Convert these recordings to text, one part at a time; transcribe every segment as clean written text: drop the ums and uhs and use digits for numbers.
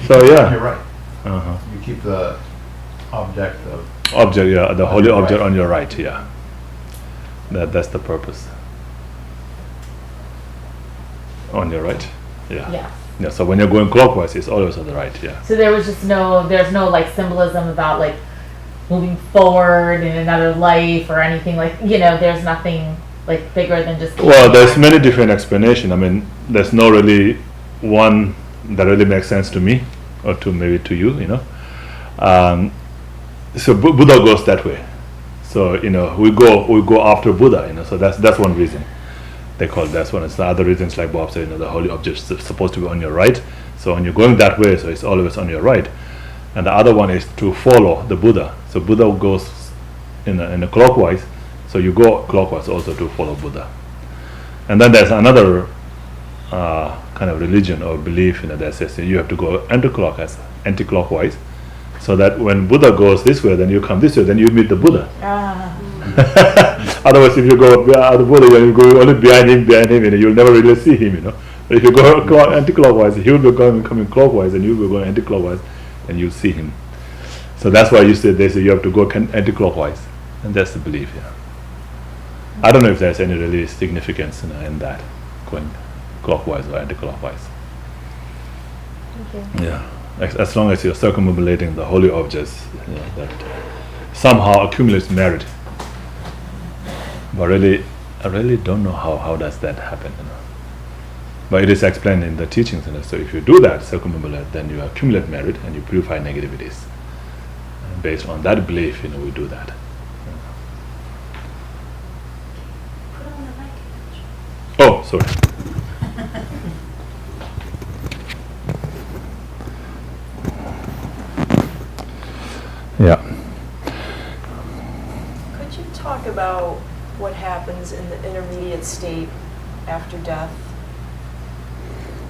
So yeah. You're right. Uh-huh. You keep the object of The holy your object right. on your right. Yeah. That's the purpose. On your right. Yeah. Yeah. Yeah. So when you're going clockwise, it's always on the right. Yeah. So there's no like symbolism about like moving forward in another life or anything like, there's nothing like bigger than just. Well, there's many different explanations. I mean, there's no really one that really makes sense to me, or maybe to you. So Buddha goes that way. So we go after Buddha. So that's one reason they call it. That's one. It's the other reasons, like Bob said. The holy object is supposed to be on your right. So when you're going that way, so it's always on your right. And the other one is to follow the Buddha. So Buddha goes in a clockwise. So you go clockwise also to follow Buddha. And then there's another kind of religion or belief that says you have to go anti-clockwise, so that when Buddha goes this way, then you come this way, then you meet the Buddha. Otherwise, if you go behind the Buddha, you go only behind him, you'll never really see him. But if you go anti-clockwise, he will be coming clockwise, and you will go anti-clockwise, and you'll see him. So that's why they say you have to go anti-clockwise, and that's the belief. Yeah. I don't know if there's any really significance in that, going clockwise or anti-clockwise. Thank you. Yeah, as long as you're circumambulating the holy objects, that somehow accumulates merit. But really, I really don't know how does that happen. But it is explained in the teachings. So if you do that, circumambulate, then you accumulate merit and you purify negativities. And based on that belief, we do that. Oh, sorry. Yeah. Could you talk about what happens in the intermediate state after death?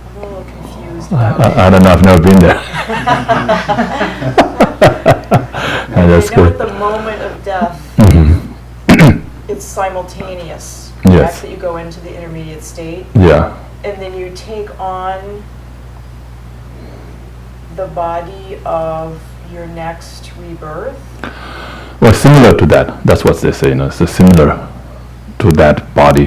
I'm a little confused about it. I don't know, I've never been there. I know That's good. at the moment of death, it's simultaneous. Yes. After you go into the intermediate state. Yeah. And then you take on the body of your next rebirth. Well, similar to that. That's what they say. It's similar to that body.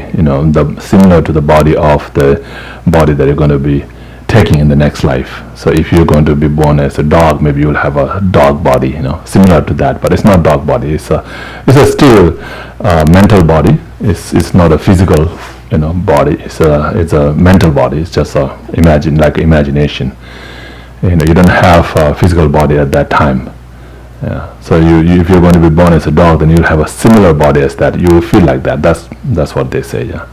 Similar to the body of the body that you're going to be taking in the next life. So if you're going to be born as a dog, maybe you'll have a dog body. Similar to that, but it's not dog body. It's a still mental body. It's not a physical, body. It's a mental body. It's just imagination. You don't have a physical body at that time. Yeah. So if you're going to be born as a dog, then you'll have a similar body as that. You will feel like that. That's what they say. Yeah.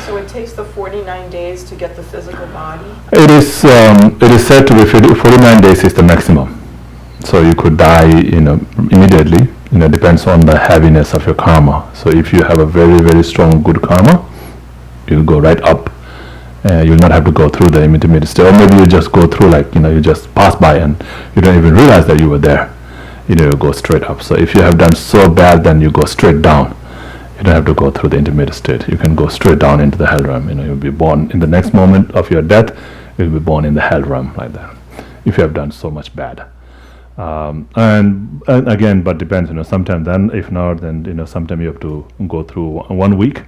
So it takes the 49 days to get the physical body? It is said to be 49 days is the maximum. So you could die, immediately. Depends on the heaviness of your karma. So if you have a very, very strong good karma, you'll go right up. You'll not have to go through the intermediate state. Or maybe you just go through you just pass by and you don't even realize that you were there. You go straight up. So if you have done so bad, then you go straight down. You don't have to go through the intermediate state. You can go straight down into the hell realm. You'll be born in the next moment of your death. You'll be born in the hell realm like that. If you have done so much bad. And again, but depends. Sometimes then, if not, then sometimes you have to go through 1 week,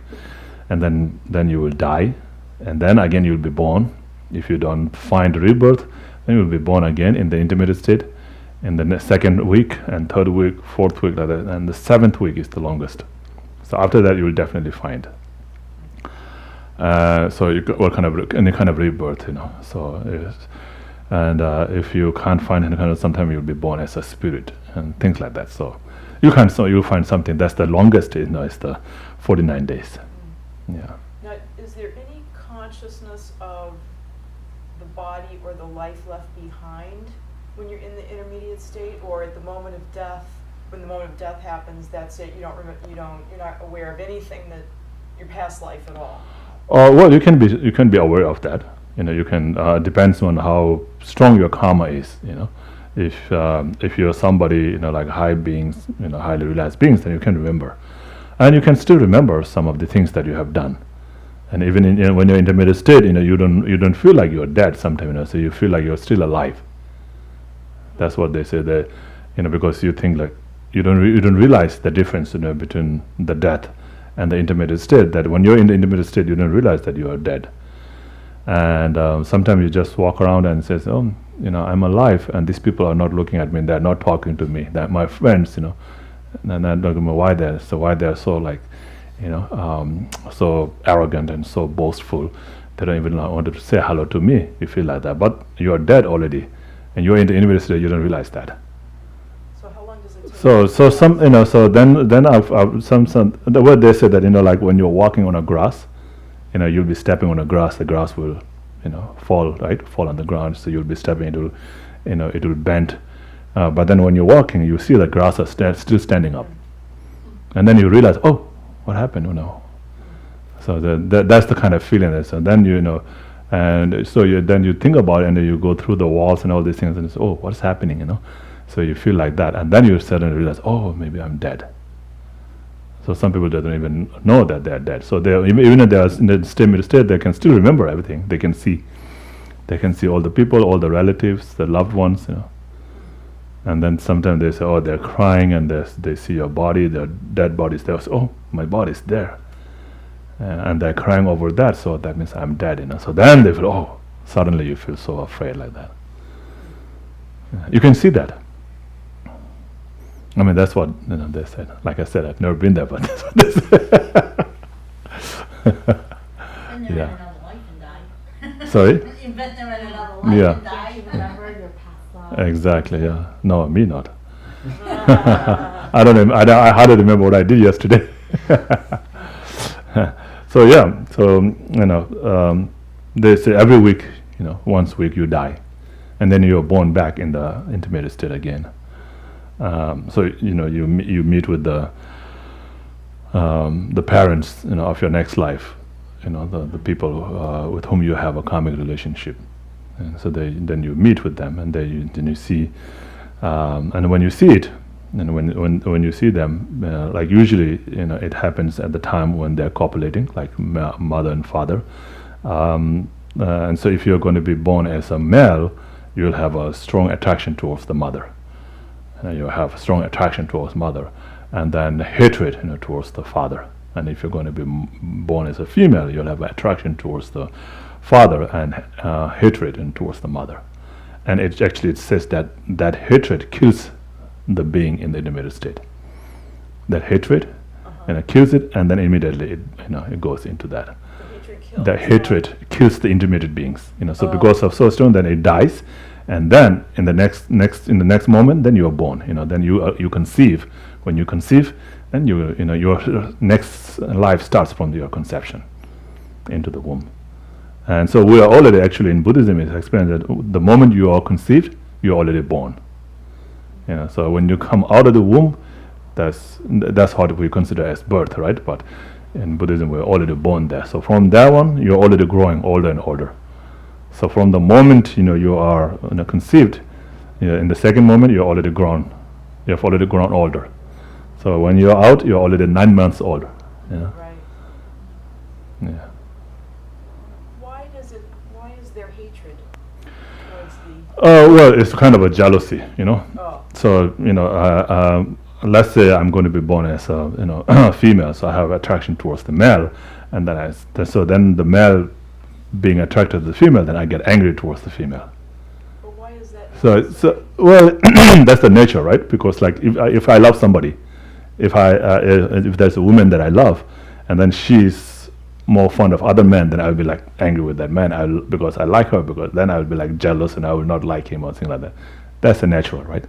and then you will die, and then again you'll be born. If you don't find rebirth, then you'll be born again in the intermediate state, in the second week and third week, fourth week, like that, and the 7th week is the longest. So after that, you will definitely find. So you what kind of any kind of rebirth, So. If you can't find any kind of, sometimes you'll be born as a spirit and things like that. So you'll find something that's the longest. It's the 49 days. Yeah. Now, is there any consciousness of the body or the life left behind when you're in the intermediate state, or at the moment of death? When the moment of death happens, that's it. You don't remember. You're not aware of anything that your past life at all. Well, you can be aware of that. You can depends on how strong your karma is. If you're somebody like high beings, highly realized beings, then you can remember, and you can still remember some of the things that you have done. And even when you're in intermediate state, you don't feel like you're dead sometimes, so you feel like you're still alive. That's what they say, that because you think like you don't realize the difference between the death and the intermediate state, that when you're in the intermediate state you don't realize that you are dead. And sometimes you just walk around and says, oh, I'm alive, and these people are not looking at me, they're not talking to me, they're my friends, and I don't know why they're so like so arrogant and so boastful. They don't even want to say hello to me. You feel like that, but you are dead already, and you're in the intermediate state. You don't realize that. So how long does it take? So some so then I've some the word they say that like when you're walking on a grass, you'll be stepping on a grass. The grass will fall on the ground. So you'll be stepping into it will bend. But then when you're walking, you see the grass is still standing up, and then you realize, oh, what happened? So that's the kind of feeling. And then and so then you think about it, and then you go through the walls and all these things, and it's, oh, what's happening? So you feel like that, and then you suddenly realize, oh, maybe I'm dead. So some people don't even know that they're dead. So they even if they are in the state, they can still remember everything. They can see all the people, all the relatives, the loved ones, And then sometimes they say, oh, they're crying, and they see your body, their dead bodies. They say, oh, my body's there. And they're crying over that, so that means I'm dead, So then they feel, oh, suddenly you feel so afraid like that. You can see that. I mean, that's what they said. Like I said, I've never been there, but that's what they said. And they're in another life and die. Sorry? You bet they're in another life Yeah. and die. Remember your past life. Exactly, yeah. No, me not. I hardly remember what I did yesterday. So yeah, they say every week, once a week you die, and then you're born back in the intermediate state again. So you meet with the parents of your next life, the people with whom you have a karmic relationship, and so then you meet with them, and then you see, and when you see it, and when you see them, like usually it happens at the time when they're copulating, like mother and father, and so if you're going to be born as a male, you'll have a strong attraction towards the mother. You have strong attraction towards mother, and then hatred towards the father. And if you're going to be born as a female, you'll have attraction towards the father and hatred towards the mother. And it says that hatred kills the being in the intermediate state. That hatred kills it, and then immediately it goes into that. The hatred kills the intermediate beings. So because of so strong, then it dies. And then in the next moment, then you are born. Then you conceive. When you conceive, then your next life starts from your conception into the womb. And so we are already actually in Buddhism. It's explained that the moment you are conceived, you are already born. So when you come out of the womb, that's what we consider as birth, right? But in Buddhism, we're already born there. So from that one, you're already growing older and older. So from the moment you are conceived, in the second moment you're already grown. You have already grown older. So when you're out, you're already 9 months old. Right. Yeah. Why is there hatred towards the? Well, it's kind of a jealousy, Oh. So let's say I'm going to be born as a female, so I have attraction towards the male, and then the male being attracted to the female, then I get angry towards the female. But why is that? So well, that's the nature, right? Because like if I love somebody, if there's a woman that I love, and then she's more fond of other men, then I'll be like angry with that man. Because I like her, because then I'll be like jealous, and I will not like him or something like that. That's the natural, right?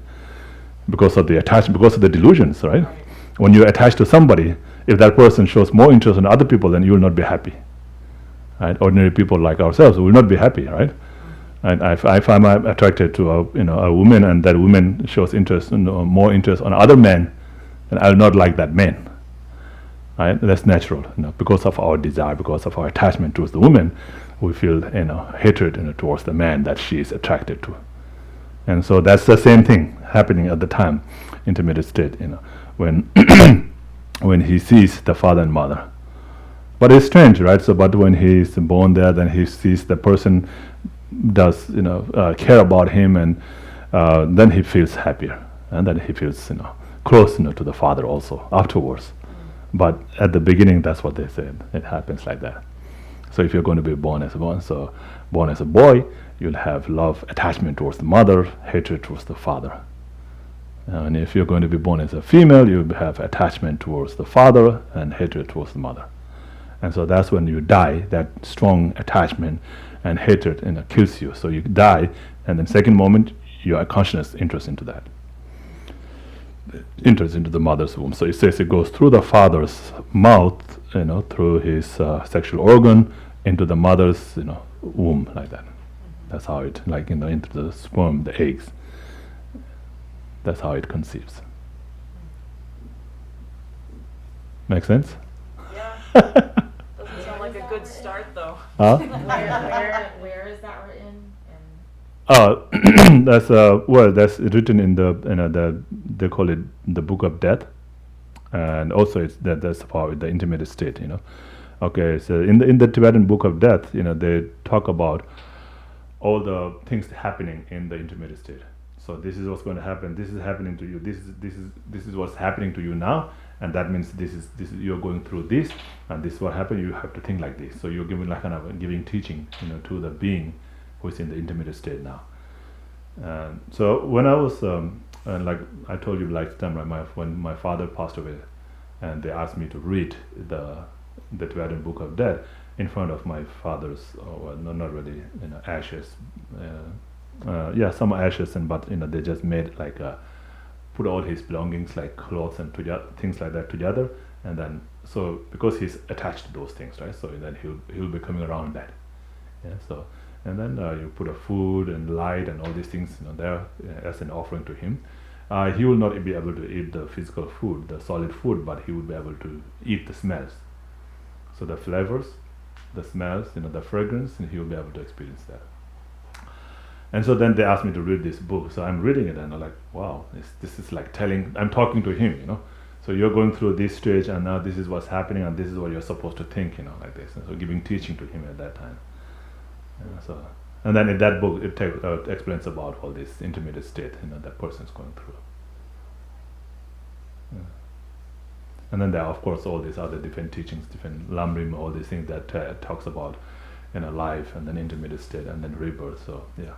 Because of the attachment, because of the delusions, right? When you're attached to somebody, if that person shows more interest in other people, then you will not be happy. Right? Ordinary people like ourselves will not be happy, right? And if I'm attracted to a woman, and that woman shows interest, more interest on other men, then I will not like that man. Right? That's natural, because of our desire, because of our attachment towards the woman, we feel hatred towards the man that she is attracted to. And so that's the same thing happening at the time, intermediate state, when when he sees the father and mother. But it's strange, right? So, but when he's born there, then he sees the person does, care about him, and then he feels happier, and then he feels, close, to the Father also afterwards. But at the beginning, that's what they said. It happens like that. So if you're going to be born as a boy, you'll have love, attachment towards the mother, hatred towards the father. And if you're going to be born as a female, you'll have attachment towards the father and hatred towards the mother. And so that's when you die, that strong attachment and hatred kills you. So you die, and then second moment, your consciousness enters into that. Enters into the mother's womb. So it says it goes through the father's mouth, through his sexual organ into the mother's, womb, like that. That's how it, into the sperm, the eggs. That's how it conceives. Make sense? Yeah. Doesn't sound like a good start, though. Huh? Where is that written? That's written in the they call it the Book of Death, and also that's about the intermediate state. Okay, so in the Tibetan Book of Death, they talk about all the things happening in the intermediate state. So this is what's going to happen. This is happening to you. This is what's happening to you now, and that means this is you're going through this, and this is what happened. You have to think like this. So you're giving giving teaching, to the being who is in the intermediate state now. So when I was, like I told you last time, right, when my father passed away, and they asked me to read the Tibetan Book of Death in front of my father's, not really, ashes. Some ashes, but they just made put all his belongings like clothes and things like that together, and then so because he's attached to those things, right? So then he'll be coming around that. Yeah. So. And then you put a food and light and all these things there as an offering to him. He will not be able to eat the physical food, the solid food, but he will be able to eat the smells. So the flavors, the smells, the fragrance, and he will be able to experience that. And so then they asked me to read this book. So I'm reading it, and I'm like, wow, this is like I'm talking to him, So you're going through this stage, and now this is what's happening, and this is what you're supposed to think, like this. And so giving teaching to him at that time. And then in that book, it explains about all this intermediate state, that person's going through. Yeah. And then there are, of course, all these other different teachings, different Lamrim, all these things that talks about, life, and then intermediate state, and then rebirth. So yeah,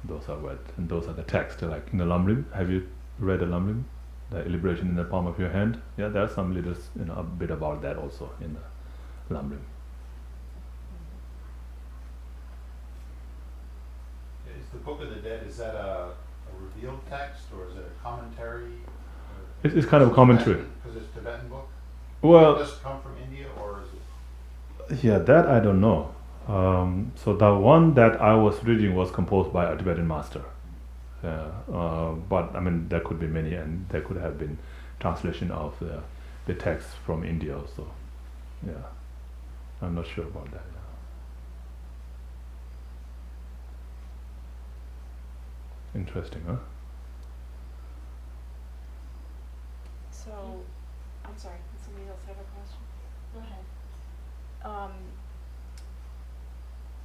those are and those are the texts. Like in the Lamrim, have you read the Lamrim, the liberation in the palm of your hand? Yeah, there are some little, a bit about that also in the Lamrim. The Book of the Dead, is that a revealed text, or is it a commentary? It's kind of a commentary. Because it's a Tibetan book? Well, Does it come from India, or is it? Yeah, that I don't know. So the one that I was reading was composed by a Tibetan master. But I mean, there could be many, and there could have been translation of the text from India also. Yeah, I'm not sure about that. Interesting, huh? So, I'm sorry, did somebody else have a question? Go ahead.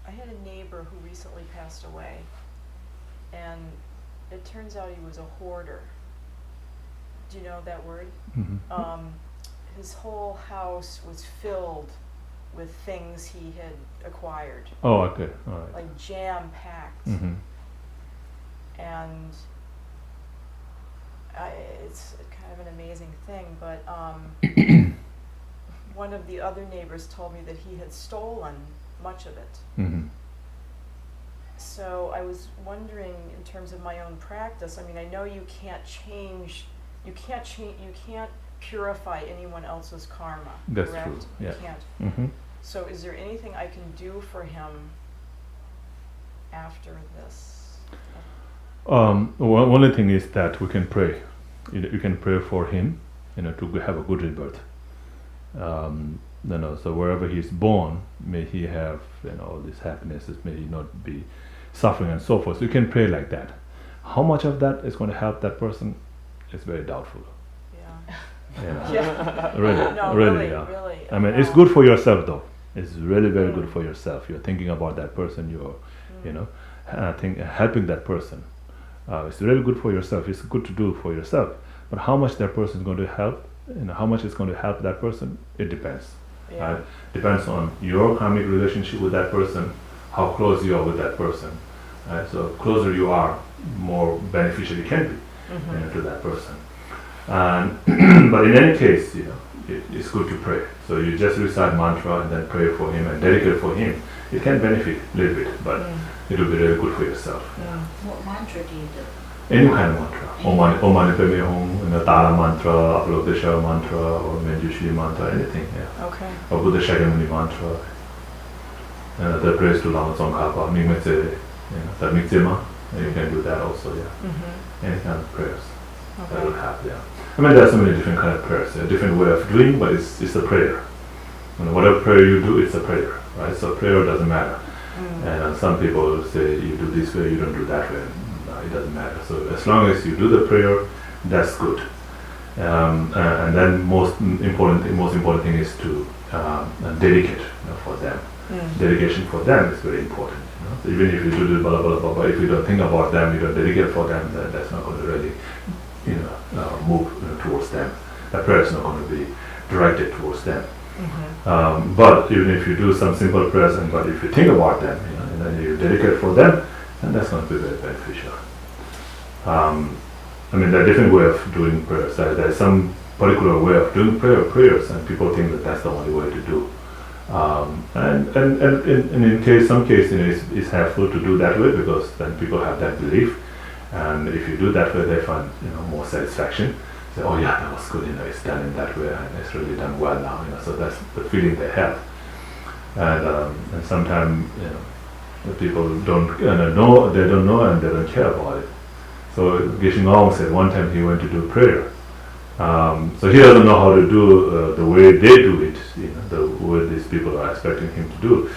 I had a neighbor who recently passed away, and it turns out he was a hoarder. Do you know that word? Mm-hmm. His whole house was filled with things he had acquired. Oh, okay, all right. Like jam-packed. Mm-hmm. And it's kind of an amazing thing, but one of the other neighbors told me that he had stolen much of it. Mm-hmm. So I was wondering, in terms of my own practice, I mean, I know you can't purify anyone else's karma. That's correct? true. Yeah. You can't. Mm-hmm. So is there anything I can do for him after this? Only thing is that we can pray. You can pray for him, to have a good rebirth. So wherever he's born, may he have, all these happinesses, may he not be suffering and so forth. So you can pray like that. How much of that is going to help that person is very doubtful. Yeah. Yeah. Yeah. Really, No, really, yeah. really. I mean, it's good for yourself though. It's really very good for yourself. You're thinking about that person. You're, helping that person. It's really good for yourself. It's good to do for yourself. But how much that person is going to help, how much it's going to help that person, it depends. Yeah. Depends on your karmic relationship with that person, how close you are with that person. So closer you are, more beneficial you can be to that person. And but in any case, it's good to pray. So you just recite mantra and then pray for him and dedicate for him. It can benefit a little bit, but it will be really good for yourself. What mantra do you do? Any kind of mantra. Om Mani Padme Hum, Tara mantra, Avalokiteshvara mantra, or Manjushri mantra, anything. Yeah. Okay. Or Buddha Shakyamuni mantra. The praise to Lama Tsongkhapa, Mingmetse, the Mikzema. You can do that also. Yeah. Any kind of prayers. That will help. Yeah. I mean, there are so many different kind of prayers. A different way of doing, but it's a prayer. Whatever prayer you do, it's a prayer, right? So prayer doesn't matter. And some people say you do this way, you don't do that way. No, it doesn't matter. So as long as you do the prayer, that's good. And then most important thing is to dedicate for them. Dedication for them is very important. So even if you do the blah blah blah, but if you don't think about them, you don't dedicate for them, then that's not going to really move towards them. The prayer is not going to be directed towards them. But even if you do some simple prayers, but if you think about them, and then you dedicate for them, then that's going to be very beneficial. I mean, there are different ways of doing prayers. There's some particular way of doing prayers, and people think that that's the only way to do. And in some cases, it's helpful to do that way because then people have that belief. And if you do that way, they find more satisfaction. Say, oh yeah, that was good. It's done in that way, and it's really done well now. So that's the feeling they have. And sometimes the people don't know, they don't know, and they don't care about it. So Geshe Ngawang said one time he went to do prayer. So he doesn't know how to do the way they do it, the way these people are expecting him to do.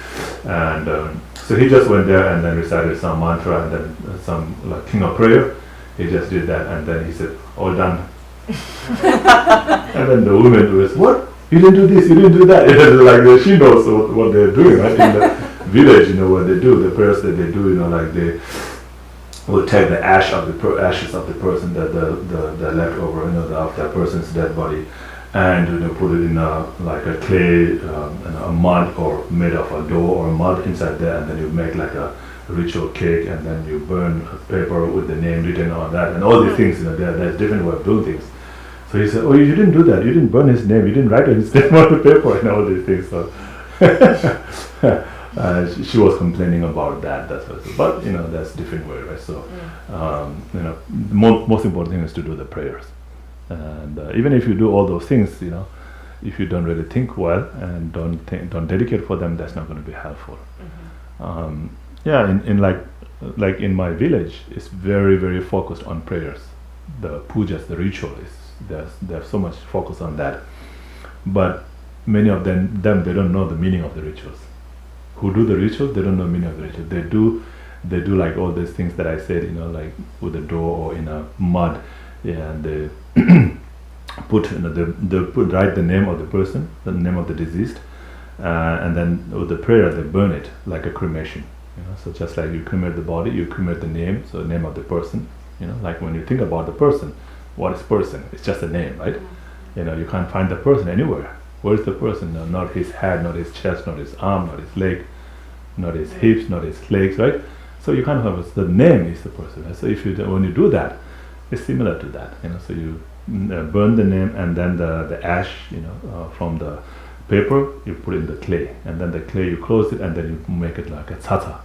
And so he just went there and then recited some mantra and then some king of prayer. He just did that and then he said, all done. And then the woman was, what? You didn't do this, you didn't do that. Like she knows what they're doing, right? In the village, what they do, the prayers that they do, like they will take the ashes of the person, the leftover, of that person's dead body, and put it in a clay, a mud or made of a dough or mud inside there, and then you make like a ritual cake, and then you burn a paper with the name written on that, and all these things. There's different way of doing things. So he said, "Oh, you didn't do that. You didn't burn his name. You didn't write his name on the paper, and all these things." So. She was complaining about that. That's what. But that's different way, right? So, most important thing is to do the prayers, and even if you do all those things, if you don't really think well and don't dedicate for them, that's not going to be helpful. In like in my village, it's very very focused on prayers, the pujas, the ritual is there's so much focus on that, but many of them they don't know the meaning of the rituals. Who do the rituals, they don't know the meaning of the ritual. They do like all these things that I said, like with the dough or in a mud, and they write the name of the person, the name of the deceased, and then with the prayer they burn it like a cremation. So just like you cremate the body, you cremate the name, so the name of the person. Like when you think about the person, what is person? It's just a name, right? You can't find the person anywhere. Where is the person? No, not his head, not his chest, not his arm, not his leg, not his hips, not his legs, right? So you kind of have the name is the person. Right? So when you do that, it's similar to that. So you burn the name and then the ash, from the paper you put in the clay, and then the clay you close it and then you make it like a tsata.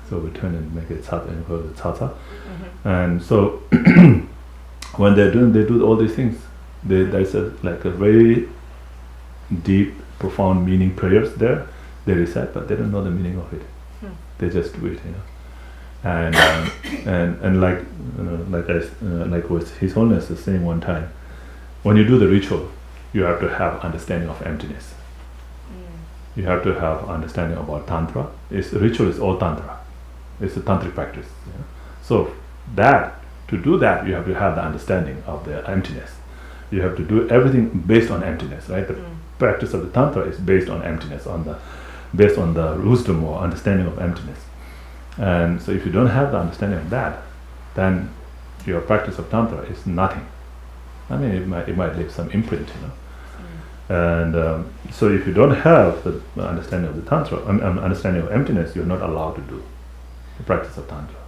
So we turn and make it tsata and call it tsata. And so when they do all these things. There's a very deep, profound meaning prayers there. They recite, but they don't know the meaning of it. They just do it, And like what His Holiness is saying one time, when you do the ritual, you have to have understanding of emptiness. You have to have understanding about tantra. Ritual is all tantra. It's a tantric practice. So to do that, you have to have the understanding of the emptiness. You have to do everything based on emptiness, right? The practice of the Tantra is based on emptiness, based on the wisdom or understanding of emptiness. And so if you don't have the understanding of that, then your practice of Tantra is nothing. I mean, it might leave some imprint, And so if you don't have the understanding of the Tantra, understanding of emptiness, you're not allowed to do the practice of Tantra.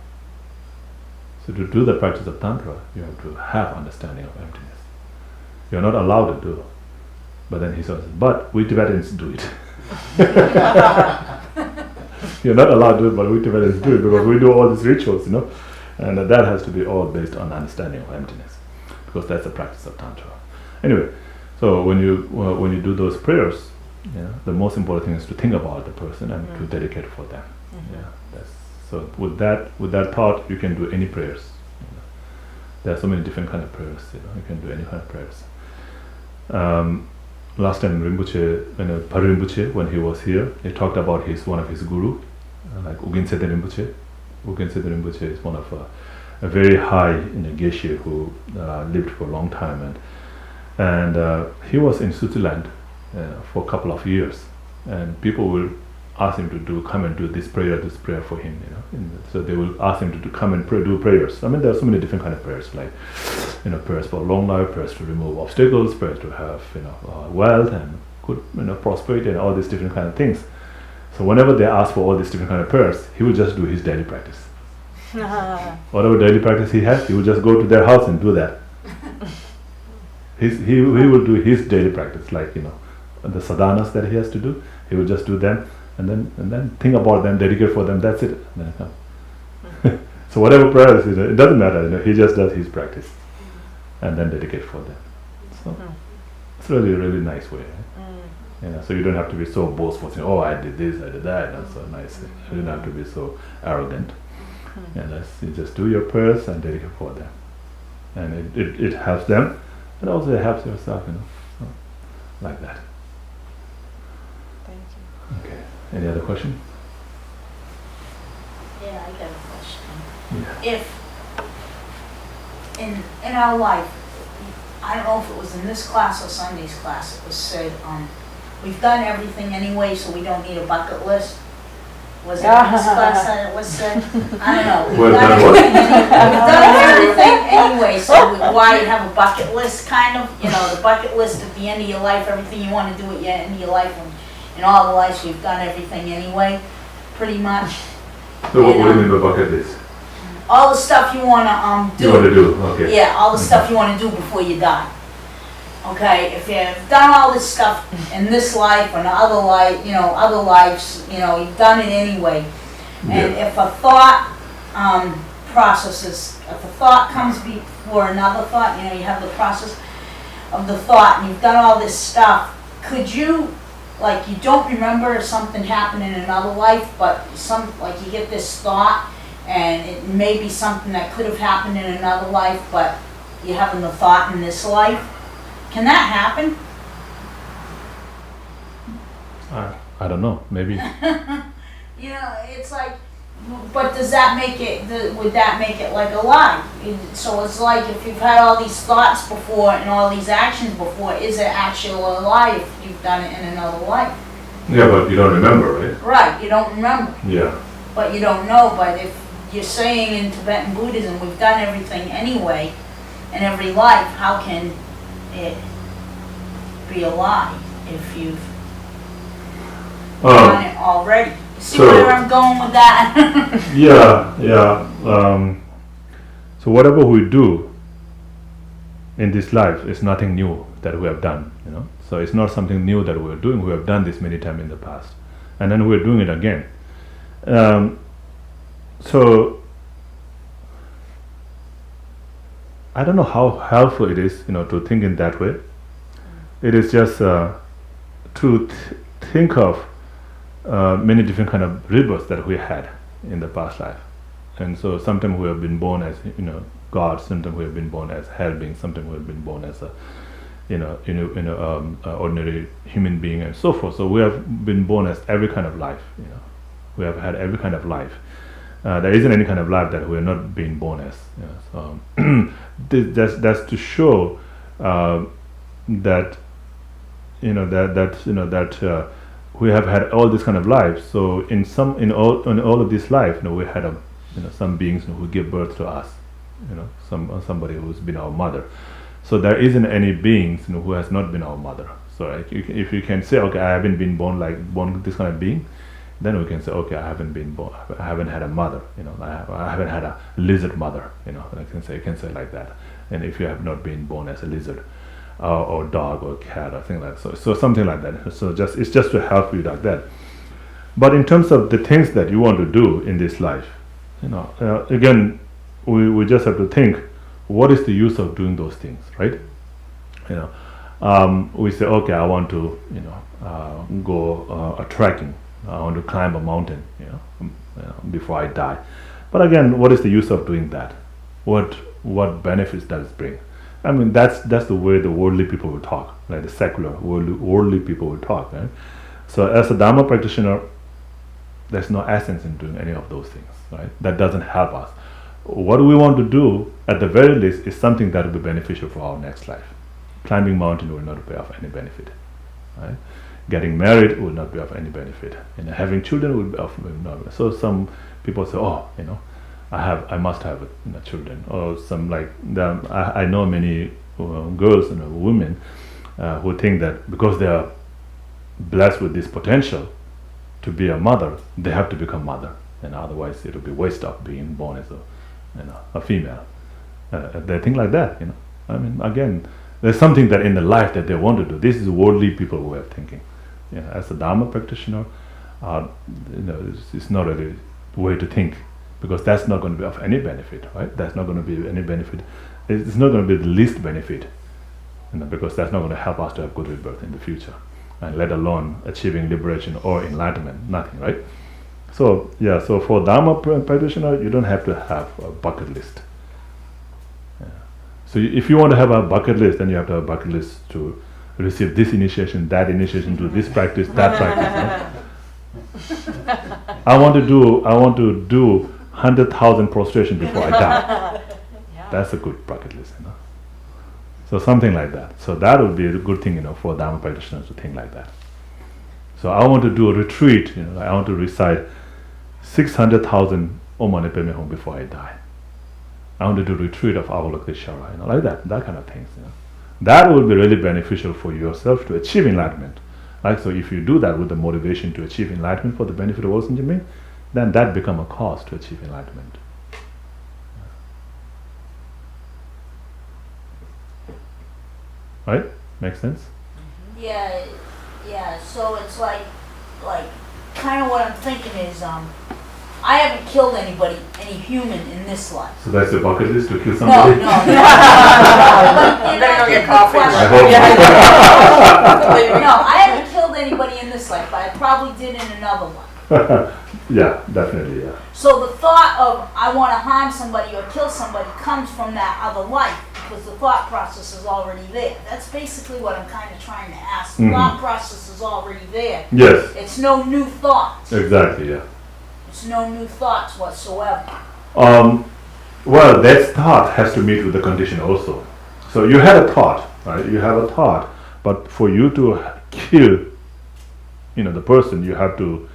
So to do the practice of Tantra, you have to have understanding of emptiness. You're not allowed to do. But then he says, but we Tibetans do it. You're not allowed to do it, but we Tibetans do it because we do all these rituals, and that has to be all based on understanding of emptiness, because that's the practice of Tantra. Anyway, so when you do those prayers, the most important thing is to think about the person and to dedicate for them. So with that thought, you can do any prayers. There are so many different kind of prayers. You can do any kind of prayers. Last time Rinpoche, Paru Rinpoche, when he was here, he talked about one of his guru, like Ugin Seten Rinpoche. Ugin Seten Rinpoche is one of a very high geshe who lived for a long time, and he was in Switzerland for a couple of years, and people will ask him to come and do this prayer for him, so they will ask him to come and do prayers. I mean, there are so many different kind of prayers, like prayers for long life, prayers to remove obstacles, prayers to have wealth and good prosperity and all these different kind of things. So whenever they ask for all these different kind of prayers, he will just do his daily practice. Whatever daily practice he has, he will just go to their house and do that. He will do his daily practice, like the sadhanas that he has to do. He will just do them. And then think about them, dedicate for them. That's it. Then come. So whatever prayers, it doesn't matter. He just does his practice, and then dedicate for them. So it's really, really nice way. So you don't have to be so boastful, saying, "Oh, I did this, I did that." That's so nice. You don't have to be so arrogant. You just do your prayers and dedicate for them, and it helps them, and also it helps yourself. So, like that. Thank you. Okay. Any other question? Yeah, I got a question. Yeah. If in our life, I don't know if it was in this class or Sunday's class, it was said, we've done everything anyway, so we don't need a bucket list. Was it in this class that it was said? I don't know. We've done everything anyway, so why have a bucket list, kind of? The bucket list at the end of your life, everything you want to do at the end of your life, and in all the lives we've done everything anyway, pretty much. So what do you mean by bucket list? All the stuff you want to do. You want to do, okay. Yeah, all the stuff you want to do before you die. Okay, if you've done all this stuff in this life or in other lives, you've done it anyway. And if a thought if a thought comes before another thought, you have the process of the thought, and you've done all this stuff, could you, like, you don't remember something happened in another life, but you get this thought, and it may be something that could have happened in another life, but you're having the thought in this life. Can that happen? I don't know, maybe. It's like, but does that make it, would that make it like alive? So it's like if you've had all these thoughts before and all these actions before, is it actually alive if you've done it in another life? Yeah, but you don't remember, right? Right, you don't remember. Yeah. But you don't know, but if you're saying in Tibetan Buddhism, we've done everything anyway, in every life, how can it be alive if you've done it already? See where I'm going with that? Yeah. So whatever we do in this life is nothing new that we have done, So it's not something new that we're doing. We have done this many times in the past, and then we're doing it again. So I don't know how helpful it is, to think in that way. It is just to think of many different kind of rebirths that we had in the past life, and so sometimes we have been born as God, sometimes we have been born as hell beings, sometimes we have been born as a ordinary human being, and so forth. So we have been born as every kind of life. We have had every kind of life. There isn't any kind of life that we are not being born as. So that's to show that we have had all this kind of life. So in all of this life, we had some beings who give birth to us, somebody who's been our mother. So there isn't any beings who has not been our mother. So if you can say, okay, I haven't been born this kind of being, then we can say, okay, I haven't been born, I haven't had a mother, I haven't had a lizard mother, you can say like that. And if you have not been born as a lizard, or dog or cat or thing like that, so something like that. So it's just to help you like that. But in terms of the things that you want to do in this life, again, we just have to think, what is the use of doing those things, right? We say, okay, I want to, go a trekking. I want to climb a mountain, before I die. But again, what is the use of doing that? What benefits does it bring? I mean, that's the way the worldly people will talk, like the secular worldly people will talk, right? So as a Dharma practitioner, there's no essence in doing any of those things, right? That doesn't help us. What we want to do, at the very least, is something that will be beneficial for our next life. Climbing mountain will not be of any benefit, right? Getting married will not be of any benefit. Having children will be of no benefit. So some people say, oh, I must have children. Or some I know many girls and women who think that because they are blessed with this potential to be a mother, they have to become mother, and otherwise it will be waste of being born as a female. They think like that. I mean, again, there's something that in the life that they want to do. This is worldly people way of thinking. As a Dharma practitioner, it's not really the way to think, because that's not going to be of any benefit, right? That's not going to be any benefit. It's not going to be the least benefit, because that's not going to help us to have good rebirth in the future, and let alone achieving liberation or enlightenment. Nothing, right? So so for Dharma practitioner, you don't have to have a bucket list. So if you want to have a bucket list, then you have to have a bucket list to receive this initiation, that initiation, to this practice, that practice. Right? I want to do 100,000 prostration before I die. Yeah. That's a good bucket list, So something like that. So that would be a good thing, for Dharma practitioners to think like that. So I want to do a retreat. I want to recite 600,000 Om Mani Padme Hum before I die. I want to do retreat of Avalokiteshvara, like that kind of things. That will be really beneficial for yourself to achieve enlightenment. So if you do that with the motivation to achieve enlightenment for the benefit of all sentient beings, then that becomes a cause to achieve enlightenment. Right? Makes sense? Yeah. So it's like kind of what I'm thinking is, I haven't killed any human in this life. So that's your bucket list, to kill somebody? No. You better go get coffee. I hope No, I haven't killed anybody in this life, but I probably did in another one. Yeah, definitely, yeah. So the thought of I want to harm somebody or kill somebody comes from that other life, because the thought process is already there. That's basically what I'm kind of trying to ask. The thought process is already there. Yes. It's no new thoughts. Exactly, yeah. It's no new thoughts whatsoever. Well, that thought has to meet with the condition also. So you had a thought, right? You have a thought, but for you to kill, the person, you have to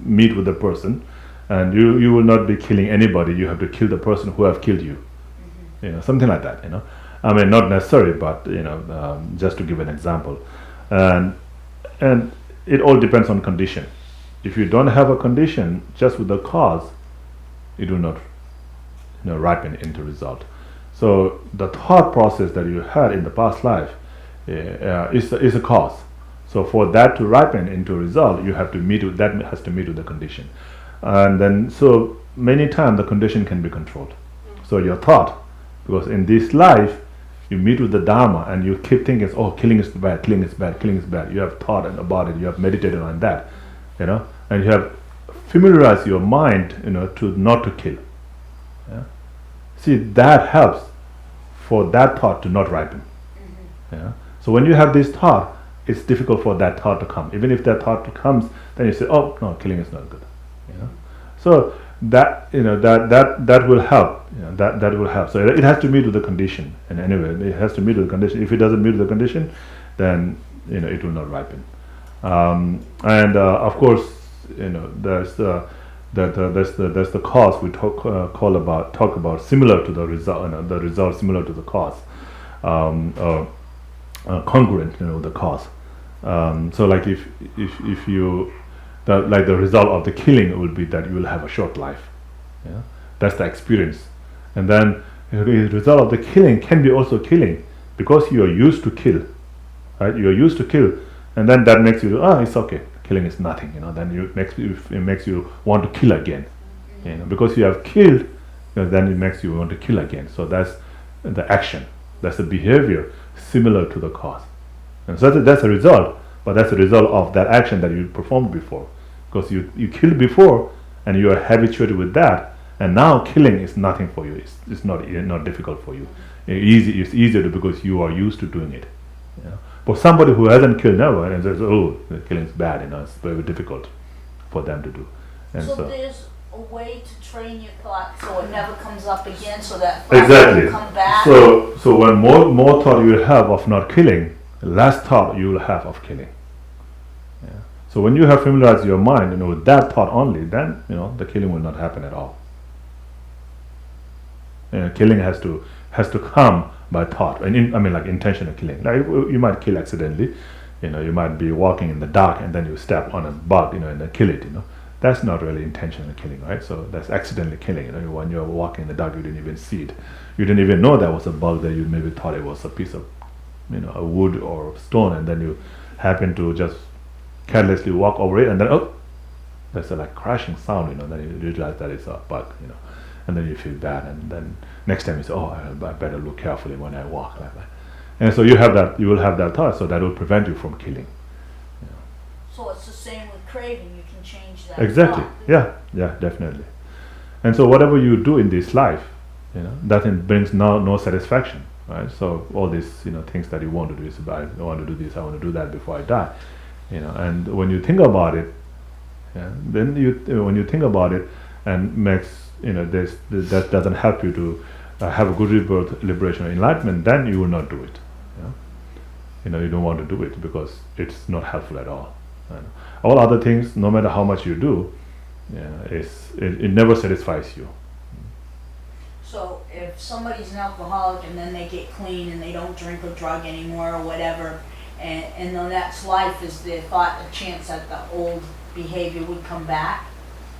meet with the person, and you will not be killing anybody. You have to kill the person who have killed you. Something like that. I mean, not necessary, but just to give an example, and it all depends on condition. If you don't have a condition, just with the cause, it will not ripen into result. So the thought process that you had in the past life is a cause. So for that to ripen into a result, you have to meet with that, has to meet with the condition. And then so many times the condition can be controlled. So your thought, because in this life you meet with the Dharma and you keep thinking, oh, killing is bad, killing is bad, killing is bad. You have thought about it, you have meditated on that, and you have familiarized your mind, to not to kill. Yeah? See, that helps for that thought to not ripen. Yeah? So when you have this thought, it's difficult for that thought to come. Even if that thought comes, then you say, oh no, killing is not good. So that that will help. That will help. So it has to meet with the condition. And anyway, it has to meet with the condition. If it doesn't meet with the condition, then it will not ripen. And of course, there's the cause we talk about similar to the result. The result similar to the cause, congruent, with the cause. So like if you the result of the killing will be that you will have a short life. Yeah, that's the experience. And then the result of the killing can be also killing, because you are used to kill, right? You are used to kill, and then that makes you it's okay. Killing is nothing, Then it makes you want to kill again, because you have killed, then it makes you want to kill again. So that's the action. That's the behavior similar to the cause, and so that's a result. But that's a result of that action that you performed before, because you killed before, and you are habituated with that. And now killing is nothing for you. It's not difficult for you. It's easier because you are used to doing it. But somebody who hasn't killed never and says, "Oh, the killing is bad," it's very difficult for them to do. And so there's a way to train your thought so it never comes up again, so that thought exactly will come back. So when more thought you will have of not killing, less thought you will have of killing. So when you have familiarized your mind, with that thought only, then the killing will not happen at all. Killing has to come by thought, like intentional killing. Like you might kill accidentally, you might be walking in the dark and then you step on a bug, and then kill it. That's not really intentional killing, right? So that's accidentally killing. When you're walking in the dark, you didn't even see it. You didn't even know there was a bug there. You maybe thought it was a piece of, a wood or stone, and then you happen to just carelessly walk over it, and then there's a crashing sound, then you realize that it's a bug, and then you feel bad, and then next time you say, I better look carefully when I walk like that. And so you will have that thought, so that will prevent you from killing. So it's the same with craving. You can change that. Exactly. thought. Yeah, definitely. And so whatever you do in this life, that brings no satisfaction, right? So all these things that you want to do is, I want to do this, I want to do that before I die, and when you think about it, then when you think about it and makes that doesn't help you to have a good rebirth, liberation, or enlightenment, then you will not do it. You don't want to do it because it's not helpful at all. And all other things, no matter how much you do, it never satisfies you. So if somebody's an alcoholic and then they get clean and they don't drink or drug anymore or whatever, and the next life is the thought, a chance that the old behavior would come back,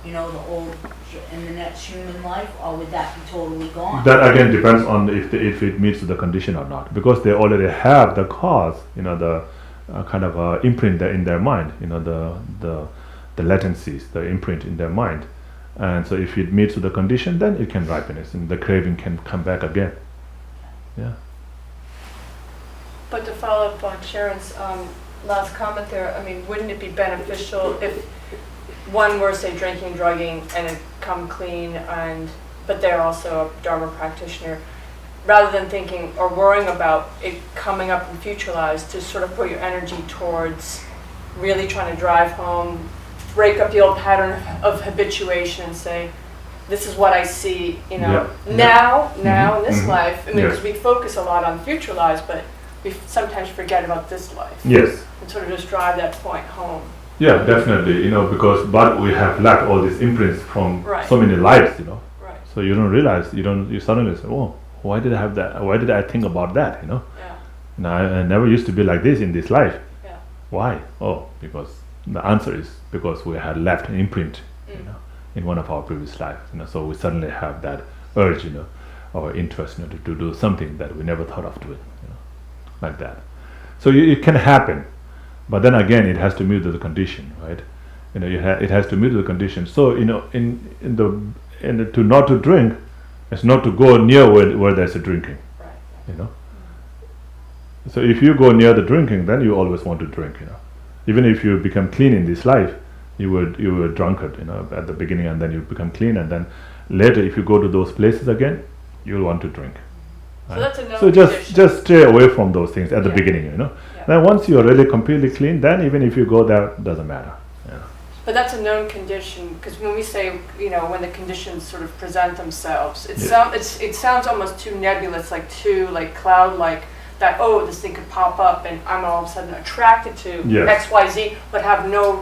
the old in the next human life, or would that be totally gone? That again depends on if it meets the condition or not, because they already have the cause, the kind of imprint in their mind, the latencies, the imprint in their mind, and so if it meets the condition, then it can ripen it, and the craving can come back again. Yeah. But to follow up on Sharon's last comment there, wouldn't it be beneficial if one were, say, drinking, drugging, and it come clean, but they're also a Dharma practitioner, rather than thinking or worrying about it coming up in future lives, to sort of put your energy towards really trying to drive home, break up the old pattern of habituation and say, this is what I see, now in this life. Because we focus a lot on future lives, but we sometimes forget about this life. Yes. And sort of just drive that point home. Yeah, definitely, but we have lacked all these imprints from Right. so many lives, Right. So you don't realize, you suddenly say, oh, why did I have that? Why did I think about that, Yeah. I never used to be like this in this life. Yeah. Why? Oh, because the answer is because we had left an imprint, in one of our previous lives, so we suddenly have that urge, or interest, to do something that we never thought of doing, like that. So it can happen. But then again, it has to meet the condition, right? It has to meet the condition. So to not to drink, is not to go near where there's a drinking, Right. So if you go near the drinking, then you always want to drink, Even if you become clean in this life, you were drunkard, at the beginning, and then you become clean, and then later, if you go to those places again, you'll want to drink. So that's a known So condition. just stay away from those things at the Yeah. beginning, Yeah. Then once you're really completely clean, then even if you go there, it doesn't matter. But that's a known condition, because when we say, when the conditions sort of present themselves, it sounds almost too nebulous, too cloud-like, that, oh, this thing could pop up and I'm all of a sudden attracted to Yes. XYZ, but have no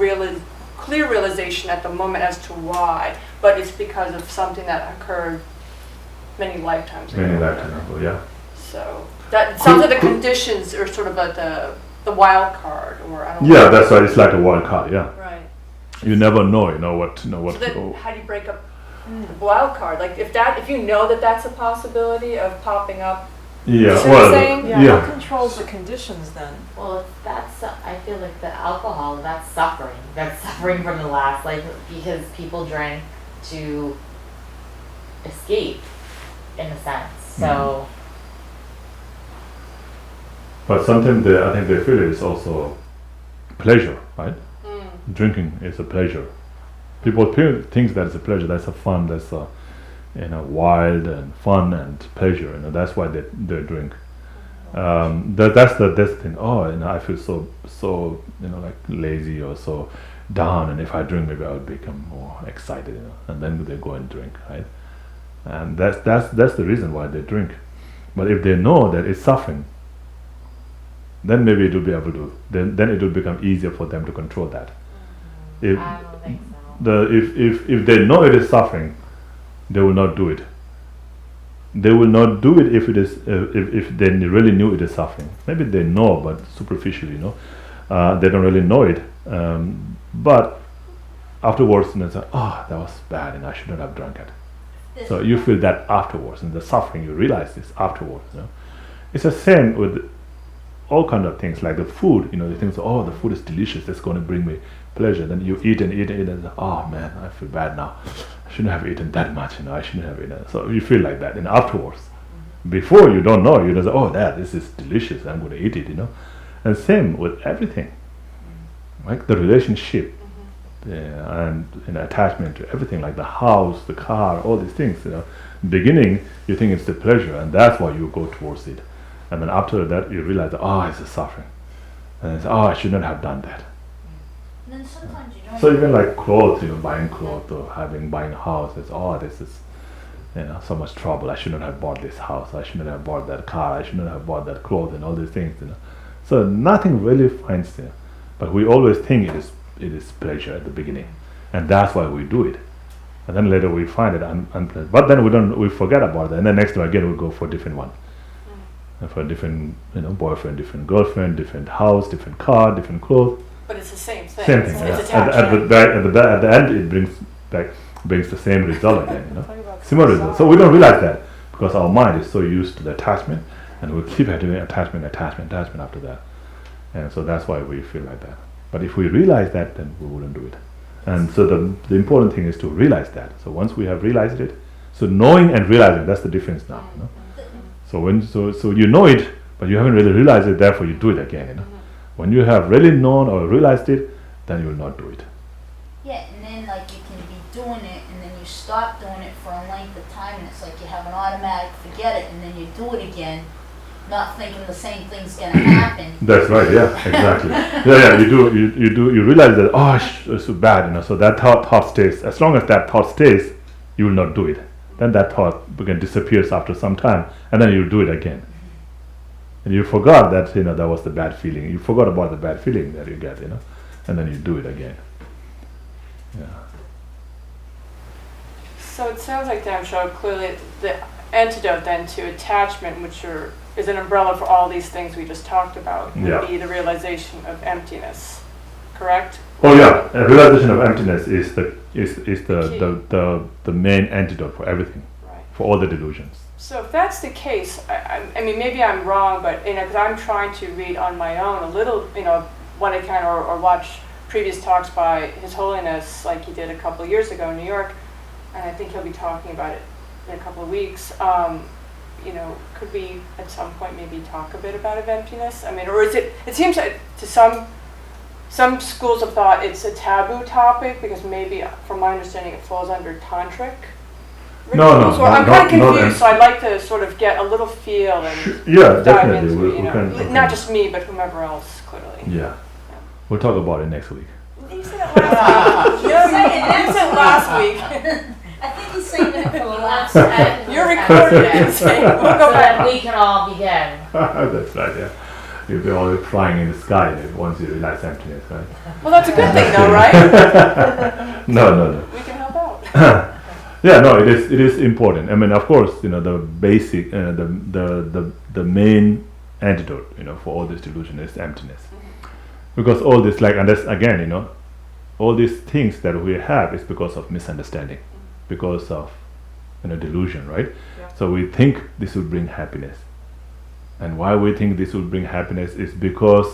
clear realization at the moment as to why. But it's because of something that occurred many lifetimes ago. Many lifetimes ago, yeah. So that sounds like the conditions are sort of like the wild card, or I don't know. Yeah, that's why it's like a wild card, yeah. Right. You never know, what. So then how do you break up the wild card? Like if you know that that's a possibility of popping up. Yeah, So well, you're saying, yeah. what controls the conditions then? Well, that's, I feel like the alcohol, that's suffering. That's suffering from the last life because people drank to escape, in a sense. So, But sometimes I think they feel it's also pleasure, right? Drinking is a pleasure. People think that it's a pleasure, that's a fun, that's a, wild and fun and pleasure. That's why they drink. That's the thing. Oh, I feel so like lazy or so down, and if I drink, maybe I'll become more excited. And then they go and drink, right? And that's the reason why they drink. But if they know that it's suffering, then maybe it will be able to. Then it will become easier for them to control that. If I don't think so. if they know it is suffering, they will not do it. They will not do it if it is if they really knew it is suffering. Maybe they know, but superficially, they don't really know it. But afterwards, they say, "Oh, that was bad, and I should not have drunk it." So you feel that afterwards, and the suffering, you realize this afterwards. It's the same with all kind of things, like the food. You think, "Oh, the food is delicious. It's going to bring me pleasure." Then you eat and eat and eat, and "Oh man, I feel bad now. I shouldn't have eaten that much. I shouldn't have eaten." So you feel like that, and afterwards, before you don't know, you just say, "Oh, this is delicious. I'm going to eat it." And same with everything, like the relationship. And attachment to everything, like the house, the car, all these things. Beginning, you think it's the pleasure, and that's why you go towards it. And then after that, you realize, "Oh, it's a suffering," and it's, "Oh, I should not have done that." And then sometimes you don't. So even like clothes, buying clothes or buying a house, it's, "Oh, this is so much trouble. I should not have bought this house. I should not have bought that car. I should not have bought that clothes," and all these things. So nothing really finds there, but we always think it is pleasure at the beginning, and that's why we do it. And then later we find it unpleasant. But then we forget about that, and then next time again we go for a different one, and for a different boyfriend, different girlfriend, different house, different car, different clothes. But it's the same thing. Same thing. It's Yeah. At the end, it brings the same result again. Similar result. So we don't realize that because our mind is so used to the attachment, and we keep doing attachment after that, and so that's why we feel like that. But if we realize that, then we wouldn't do it. And so the important thing is to realize that. So once we have realized it, so knowing and realizing, that's the difference now. So you know it, but you haven't really realized it. Therefore, you do it again. When you have really known or realized it, then you will not do it. Yeah, and then like you can be doing it, and then you stop doing it for a length of time, and it's like you have an automatic forget it, and then you do it again, not thinking the same thing's gonna happen. That's right. Yeah, exactly. You realize that, "Oh, it's so bad," So that thought stays. As long as that thought stays, you will not do it. Then that thought again disappears after some time, and then you do it again. And you forgot that that was the bad feeling. You forgot about the bad feeling that you get, and then you do it again. Yeah. So it sounds like Damchoe, clearly the antidote then to attachment, which is an umbrella for all these things we just talked about, would be the realization of emptiness, correct? Oh yeah, a realization of emptiness is the main antidote for everything, Right. for all the delusions. So if that's the case, I mean, maybe I'm wrong, but because I'm trying to read on my own a little, when I can, or watch previous talks by His Holiness, like he did a couple of years ago in New York, and I think he'll be talking about it in a couple of weeks. Could we at some point maybe talk a bit about emptiness? I mean, or is it? It seems to some schools of thought it's a taboo topic because maybe, from my understanding, it falls under tantric. No, so I'm kind of confused, so I'd like to sort of get a little feel and Yeah, dive definitely. into, We can, not just me, but whomever else, clearly. Yeah. We'll talk about it next week. You said it last week. You said last week. I think he's saving it for the last. You're You're this recorded emptiness, it. We'll go so that back. we can all begin. That's right, yeah. You'll be all flying in the sky once you realize emptiness, right? Well, that's a good thing though, right? No. We can help out. Yeah, no, it is important. I mean, of course, the basic, the main antidote, for all this delusion is emptiness. Because all this, and that's again, all these things that we have is because of misunderstanding, because of, delusion, right? Yeah. So we think this will bring happiness. And why we think this will bring happiness is because,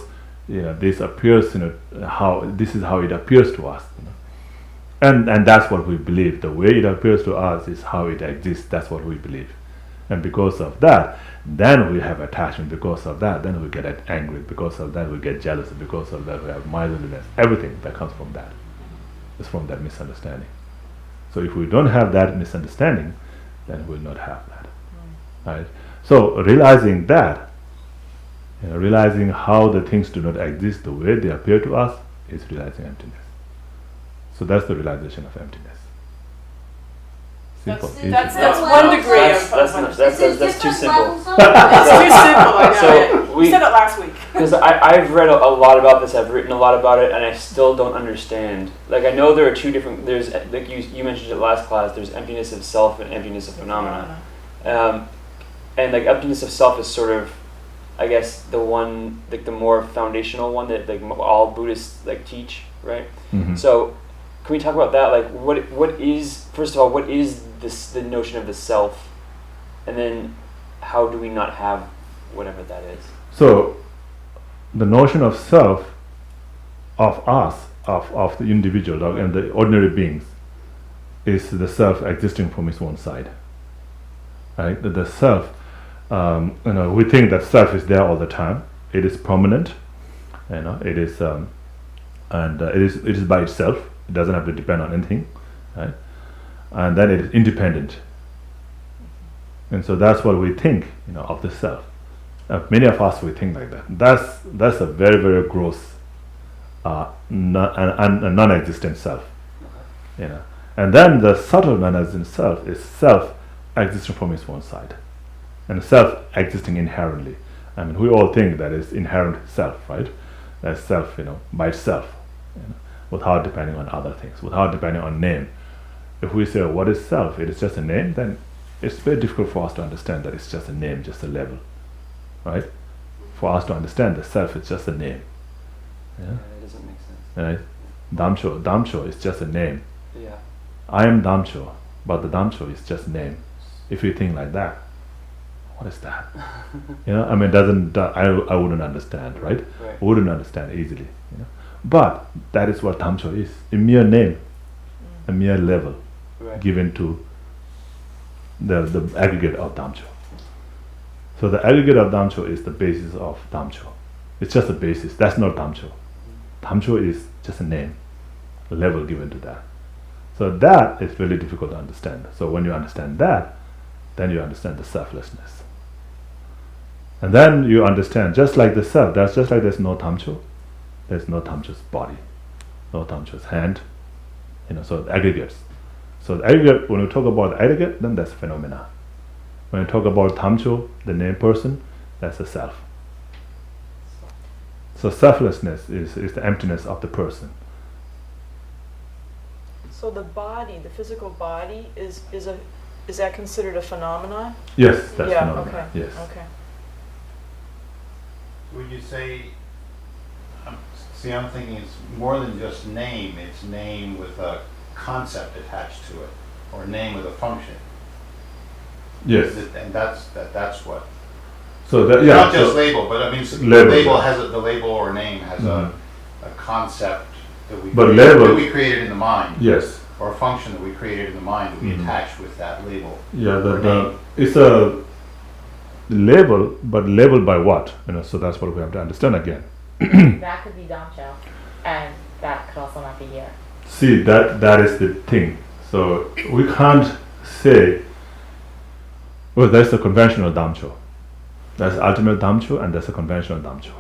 this appears, this is how it appears to us. And that's what we believe. The way it appears to us is how it exists. That's what we believe. And because of that, then we have attachment. Because of that, then we get angry. Because of that, we get jealous. Because of that, we have miserliness. Everything that comes from that is from that misunderstanding. So if we don't have that misunderstanding, then we'll not have that. Right? So realizing that, realizing how the things do not exist the way they appear to us, is realizing emptiness. So that's the realization of emptiness. Simple. easy. That's one degree of Is there That's too different simple. levels of it? It's too simple, I know. So We said it last week. Because I've read a lot about this, I've written a lot about it, and I still don't understand. Like, I know there are two different, there's, like you mentioned it last class, there's emptiness of self and emptiness of phenomena. And like emptiness of self is sort of, I guess, the one, like the more foundational one that like all Buddhists like teach, right? Mhm. So can we talk about that? Like, what is, first of all, what is this, the notion of the self, and then how do we not have whatever that is? So the notion of self, of us, of the individual and the ordinary beings, is the self existing from its own side. Right? The self, we think that self is there all the time. It is permanent. It is, it is by itself. It doesn't have to depend on anything, right? And then it is independent. And so that's what we think, of the self. Many of us, we think like that. That's a very, very gross, non-existent self. And then the subtle non-existent self is self existing from its own side, and self existing inherently. I mean, we all think that is inherent self, right? That's self, by itself, without depending on other things, without depending on name. If we say, what is self? It is just a name, then it's very difficult for us to understand that it's just a name, just a label, right? For us to understand that self is just a name. Yeah? It doesn't make sense. Right? Damchoe is just a name. Yeah. I am Damchoe, but the Damchoe is just a name. If you think like that, what is that? I mean, I wouldn't understand, right? Right. Wouldn't understand easily. But that is what Damchoe is, a mere name, a mere level Right. given to the aggregate of Damchoe. So the aggregate of Damchoe is the basis of Damchoe. It's just a basis. That's not Damchoe. Damchoe is just a name, a level given to that. So that is really difficult to understand. So when you understand that, then you understand the selflessness. And then you understand, just like the self, just like there's no Damchoe, there's no Damchoe's body, no Damchoe's hand, so the aggregates. So the aggregate, when we talk about the aggregate, then that's phenomena. When we talk about Damchoe, the name person, that's the self. So selflessness is the emptiness of the person. So the body, the physical body, is that considered a phenomenon? Yes, that's Yeah, phenomena. okay. Yes. Okay. Would you say, see, I'm thinking it's more than just name, it's name with a concept attached to it, or name with a function. Yes. And that's what. So that, Not just label, but I mean, Label, label yeah. has the label or name has a concept that we But created, label- that we created in the mind, Yes. or a function that we created in the mind that we Mhm. attach with that label. Yeah, or the name. it's a label, but labeled by what? So that's what we have to understand again. That could be Damchoe, and that could also not be here. See, that is the thing. So we can't say, well, that's the conventional Damchoe. That's ultimate Damchoe, and that's a conventional Damchoe.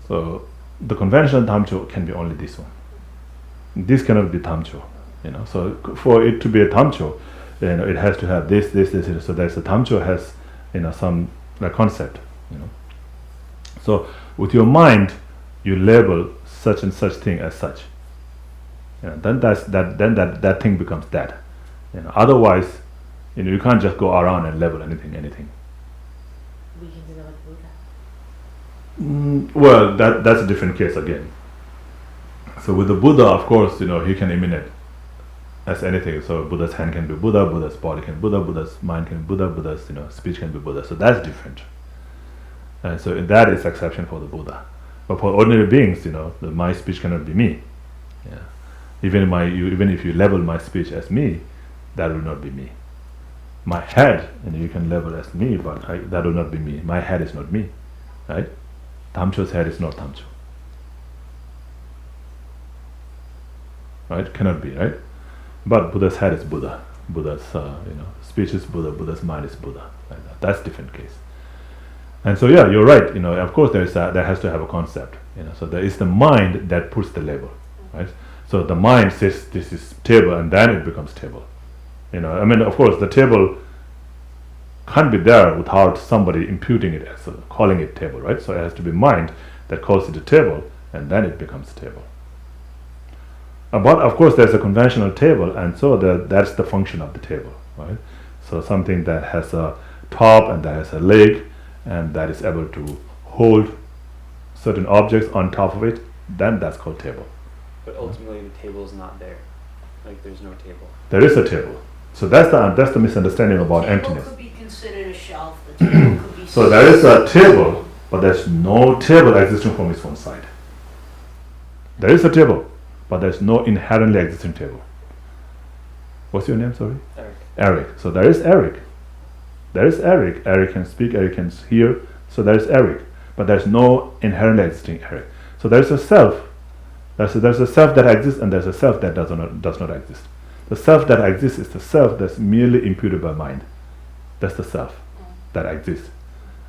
So the conventional Damchoe can be only this one. This cannot be Damchoe. So for it to be a Damchoe, it has to have this. So there's a Damchoe has, some concept, So with your mind, you label such and such thing as such. Then that thing becomes that. Otherwise, you can't just go around and label anything. We can do that with Buddha. Well, that's a different case again. So with the Buddha, of course, he can emanate as anything. So Buddha's hand can be Buddha, Buddha's body can be Buddha, Buddha's mind can be Buddha, Buddha's speech can be Buddha. So that's different. And so that is exception for the Buddha. But for ordinary beings, my speech cannot be me. Yeah. Even if you label my speech as me, that will not be me. My head, you can label as me, but that will not be me. My head is not me, right? Damchoe's head is not Damchoe. Right? Cannot be, right? But Buddha's head is Buddha. Buddha's speech is Buddha. Buddha's mind is Buddha. Like that. That's different case. And so yeah, you're right. Of course there has to have a concept. So there is the mind that puts the label, right? So the mind says this is table, and then it becomes table. Of course the table can't be there without somebody imputing it as calling it table, right? So it has to be mind that calls it a table, and then it becomes a table. But of course there's a conventional table, and so that's the function of the table, right? So something that has a top and that has a leg and that is able to hold certain objects on top of it, then that's called table. But ultimately the table is not there. Like there's no table. There is a table. So that's the misunderstanding about emptiness. The table could be considered a shelf. The table could be. So there is a table, but there's no table existing from its own side. There is a table, but there's no inherently existing table. What's your name, sorry? Eric. Eric. So there is Eric. There is Eric. Eric can speak, Eric can hear. So there is Eric. But there's no inherently existing Eric. So there's a self. There's a self that exists, and there's a self that does not exist. The self that exists is the self that's merely imputed by mind. That's the self that exists.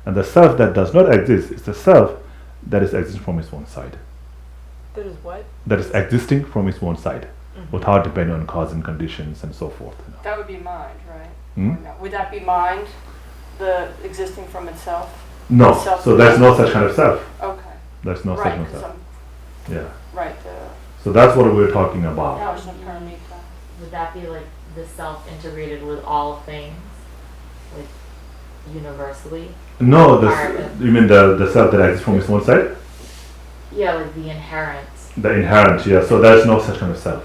And the self that does not exist is the self that is existing from its own side. That is what? That is existing from its own side, without depending on cause and conditions and so forth. That would be mind, right? Hmm? Or no? Would that be mind, the existing from itself? No, Self- so there's no such kind of self. Okay. There's no such Right, kind of 'cause self. I'm, Yeah. right, So that's what we're talking about. That Prajna would Paramita. would that be like the self integrated with all things, like universally? No, you mean the self that exists from its own side? Yeah, like the inherent. The inherent, yeah. So there's no such kind of self.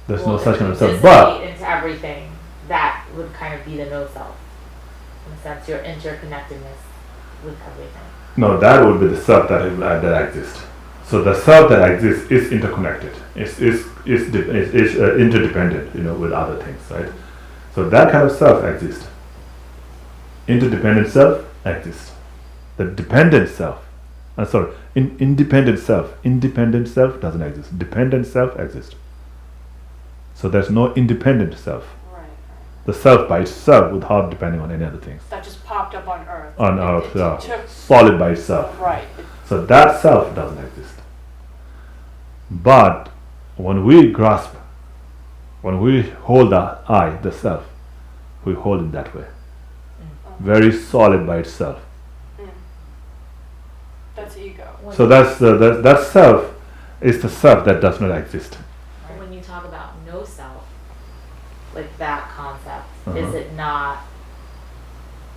There's no such kind of self. But into everything, that would kind of be the no self. In a sense, your interconnectedness with everything. no, that would be the self that exists. So the self that exists is interconnected. It's interdependent, with other things, right? So that kind of self exists. Interdependent self exists. The dependent self, independent self doesn't exist. Dependent self exists. So there's no independent self. Right. The self by itself without depending on any other things. That just popped up on Earth. On It- Earth, it yeah. took- Solid by itself. Right. So that self doesn't exist. But when we hold the I, the self, we hold it that way. Very solid by itself. That's ego. So that self is the self that does not exist. When you talk about no self, like that concept, Uh-huh. is it not?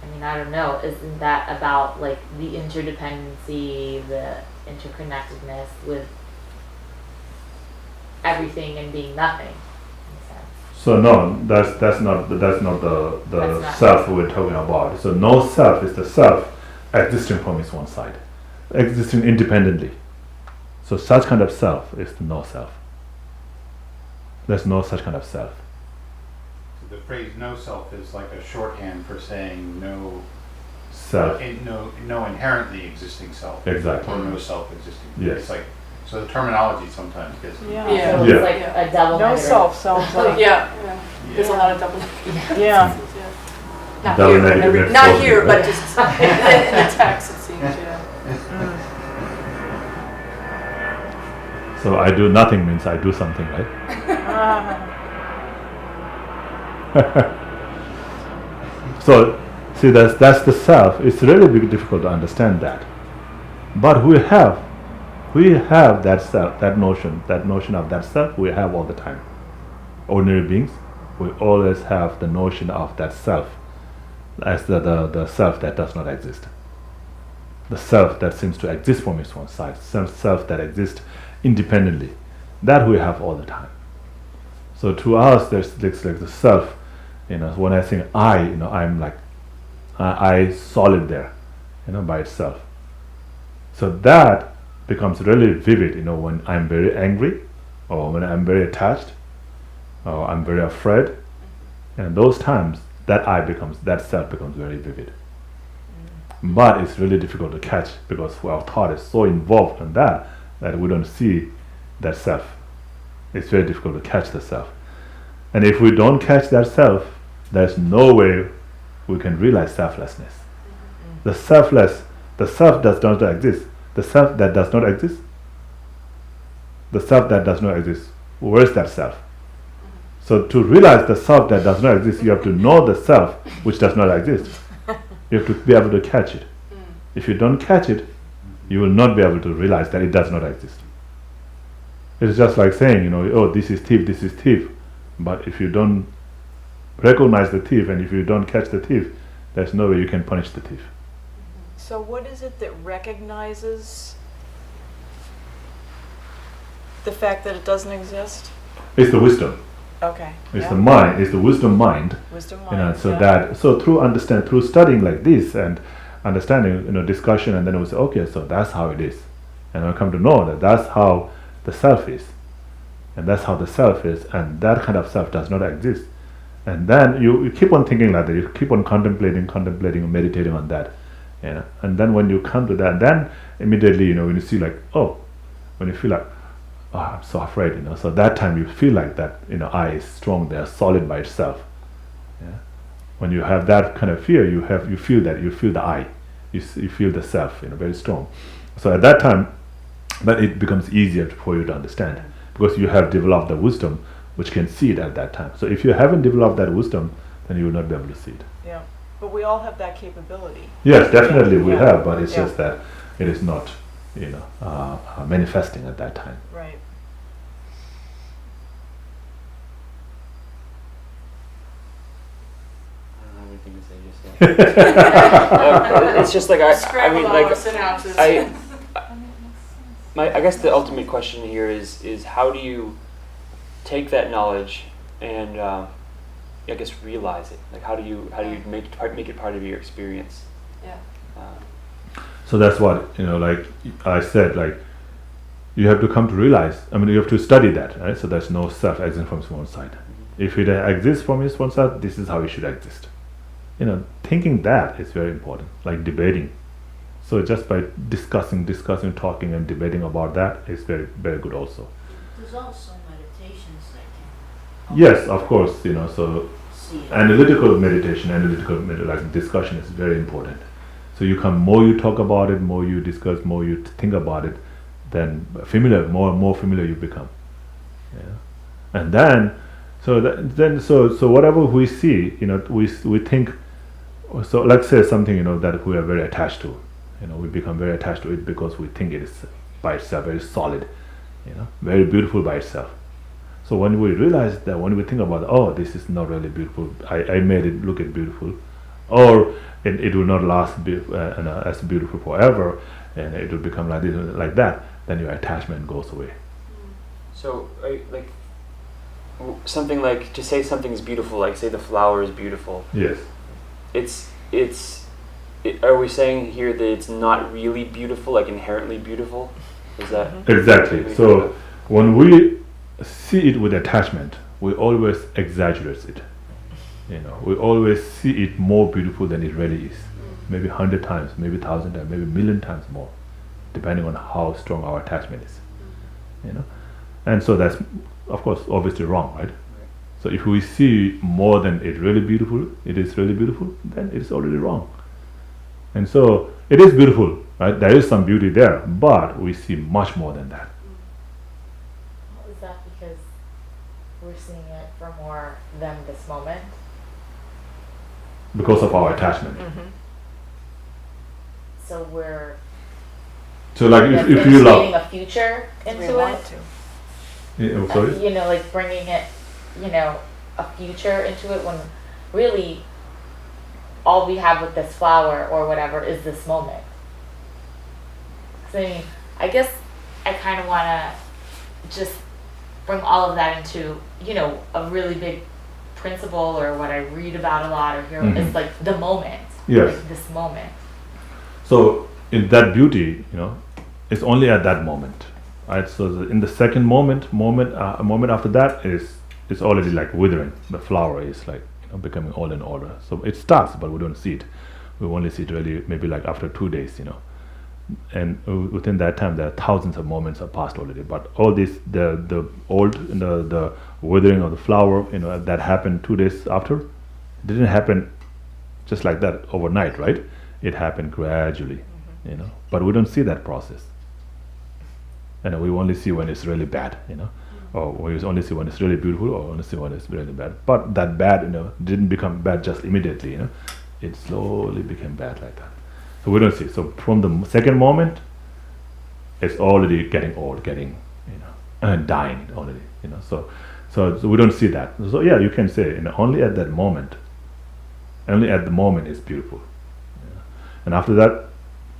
I mean, I don't know. Isn't that about like the interdependency, the interconnectedness with everything and being nothing? In a sense. So no, that's not the That's not- self we're talking about. So no self is the self existing from its own side, existing independently. So such kind of self is the no self. There's no such kind of self. The phrase no self is like a shorthand for saying no Self. no inherently existing self. Exactly. Or no self existing. Yes. It's like, so the terminology sometimes gets. Yeah. Yeah. So Yeah. it's like a double No negative. self sounds like. Yeah. There's a lot of double. Yeah. Not Double here, negative every- next not portion, here, right? but just in the text, it seems. Yeah. So I do nothing means I do something, right? So, see, that's the self. It's really difficult to understand that. But we have that self, that notion of that self. We have all the time. Ordinary beings, we always have the notion of that self as the self that does not exist. The self that seems to exist from its own side, self that exists independently. That we have all the time. So to us, there's like the self. When I think I, I'm like I solid there, by itself. So that becomes really vivid, when I'm very angry, or when I'm very attached, or I'm very afraid. And those times, that self becomes very vivid. But it's really difficult to catch because our thought is so involved in that we don't see that self. It's very difficult to catch the self. And if we don't catch that self, there's no way we can realize selflessness. The self does not exist. The self that does not exist, where is that self? So to realize the self that does not exist, you have to know the self which does not exist. You have to be able to catch it. If you don't catch it, you will not be able to realize that it does not exist. It's just like saying, oh, this is thief. But if you don't recognize the thief and if you don't catch the thief, there's no way you can punish the thief. So what is it that recognizes the fact that it doesn't exist? It's the wisdom. Okay. It's the mind. It's the wisdom mind. Wisdom mind. So through studying like this and understanding, discussion, and then we say, okay, so that's how it is, and I come to know that that's how the self is, and that's how the self is, and that kind of self does not exist. And then you keep on thinking like that. You keep on contemplating, and meditating on that, And then when you come to that, then immediately, when you see like, when you feel like, oh, I'm so afraid, So that time you feel like that, I is strong there, solid by itself. Yeah. When you have that kind of fear, you feel the I, you feel the self, very strong. So at that time, then it becomes easier for you to understand because you have developed the wisdom which can see it at that time. So if you haven't developed that wisdom, then you will not be able to see it. Yeah, but we all have that capability. Yes, definitely we have, but it's just that it is not, manifesting at that time. Right. I don't have anything to say just yet. It's just like I guess the ultimate question here is how do you take that knowledge and I guess realize it? Like how do you make it part of your experience? Yeah. So that's what, like I said, like you have to come to realize, you have to study that, right? So there's no self existing from one side. If it exists from its one side, this is how it should exist. Thinking that is very important, like debating. So just by discussing, talking and debating about that is very, very good also. There's also meditations that can. Yes, of course, so See it. analytical like discussion is very important. So more you talk about it, more you discuss, more you think about it, then more familiar you become. Yeah. And then so whatever we see, we think. So let's say something that we are very attached to. We become very attached to it because we think it is by itself very solid, very beautiful by itself. So when we realize that, when we think about, this is not really beautiful, I made it look beautiful, or it will not last as beautiful forever, and it will become like this, like that, then your attachment goes away. So like something like, to say something is beautiful, like say the flower is beautiful. Yes. Are we saying here that it's not really beautiful, like inherently beautiful? Is that exactly? So when we see it with attachment, we always exaggerate it. We always see it more beautiful than it really is. Maybe 100 times, maybe 1,000 times, maybe 1,000,000 times more, depending on how strong our attachment is. And so that's, of course, obviously wrong, right? So if we see more than it is really beautiful, then it's already wrong. And so it is beautiful, right? There is some beauty there, but we see much more than that. Is that because we're seeing it for more than this moment. because of our attachment. So we're So like if you creating love, a future We into want it. to. yeah, sorry. You know, like bringing it, you know, a future into it when really all we have with this flower or whatever is this moment. So I mean, I guess I kind of want to just bring all of that into, you know, a really big principle or what I read about a lot or hear is like the moment. Yes. Like this moment. So in that beauty, you know, it's only at that moment, right? So in the second moment, a moment after that is already like withering. The flower is like, you know, becoming all in order. So it starts, but we don't see it. We only see it really maybe like after 2 days, you know. And within that time, there are thousands of moments have passed already. But all this, the old, the withering of the flower, you know, that happened 2 days after, it didn't happen just like that overnight, right? It happened gradually, you know. But we don't see that process. And we only see when it's really bad, you know, or we only see when it's really beautiful, or only see when it's really bad. But that bad, you know, didn't become bad just immediately, you know. It slowly became bad like that. So we don't see. So from the second moment, it's already getting old, getting, you know, dying already, you know. So we don't see that. So yeah, you can say, you know, only at that moment, only at the moment is beautiful, you know? And after that,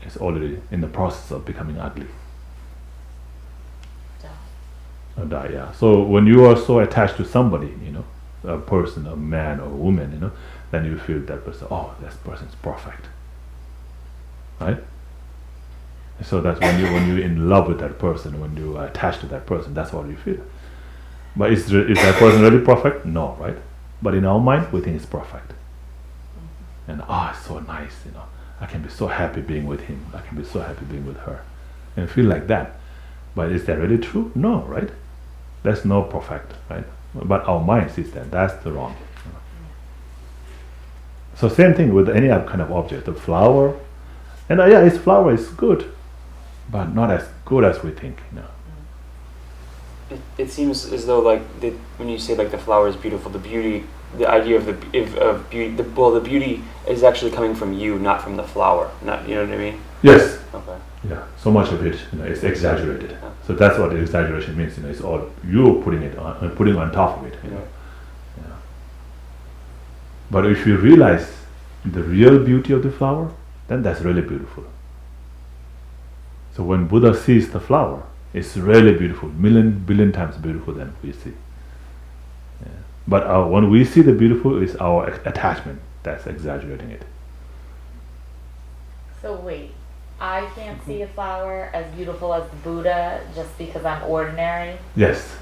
it's already in the process of becoming ugly. Die, yeah. So when you are so attached to somebody, you know, a person, a man or a woman, you know, then you feel that person, oh, this person's perfect, right? So that's when you're in love with that person, when you are attached to that person, that's what you feel. But is that person really perfect? No, right? But in our mind, we think it's perfect. And it's so nice, you know. I can be so happy being with him. I can be so happy being with her, and feel like that. But is that really true? No, right? That's not perfect, right? But our mind sees that. That's the wrong. You know? So same thing with any kind of object. The flower, and yeah, its flower is good, but not as good as we think. You know. It seems as though like when you say like the flower is beautiful, the beauty, the idea of of beauty, the beauty is actually coming from you, not from the flower. Not, you know what I mean? Yes. Okay. Yeah. So much of it, you know, is exaggerated. Yeah. So that's what exaggeration means. You know, it's all you putting on top of it. You know. Yeah. But if you realize the real beauty of the flower, then that's really beautiful. So when Buddha sees the flower, it's really beautiful, billion times beautiful than we see. Yeah. But when we see the beautiful, is our attachment that's exaggerating it. So wait, I can't see a flower as beautiful as the Buddha just because I'm ordinary? Yes.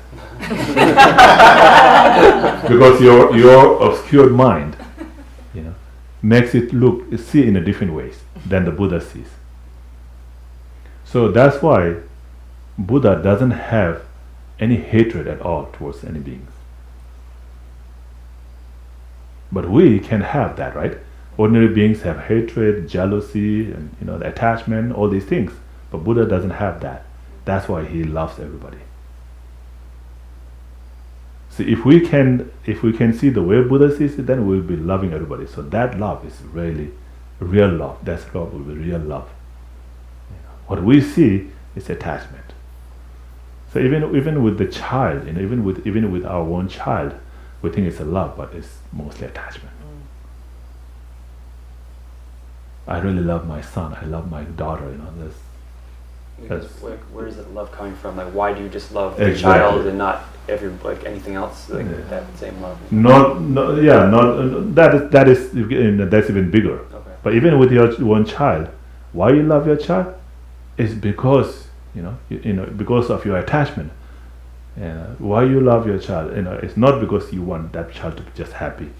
Because your obscured mind, you know, makes it see in a different ways than the Buddha sees. So that's why Buddha doesn't have any hatred at all towards any beings. But we can have that, right? Ordinary beings have hatred, jealousy, and, you know, the attachment, all these things. But Buddha doesn't have that. That's why he loves everybody. So if we can see the way Buddha sees it, then we'll be loving everybody. So that love is really real love. That's love will be real love. You know, what we see is attachment. So even with the child, you know, even with our own child, we think it's a love, but it's mostly attachment. I really love my son. I love my daughter. You know, that's Like, where is that love coming from? Like, why do you just love Exactly. the child and not anything else? Like Yeah. that same love. that's even bigger. Okay. But even with your one child, why you love your child is because you know because of your attachment. Why you love your child, you know, it's not because you want that child to be just happy,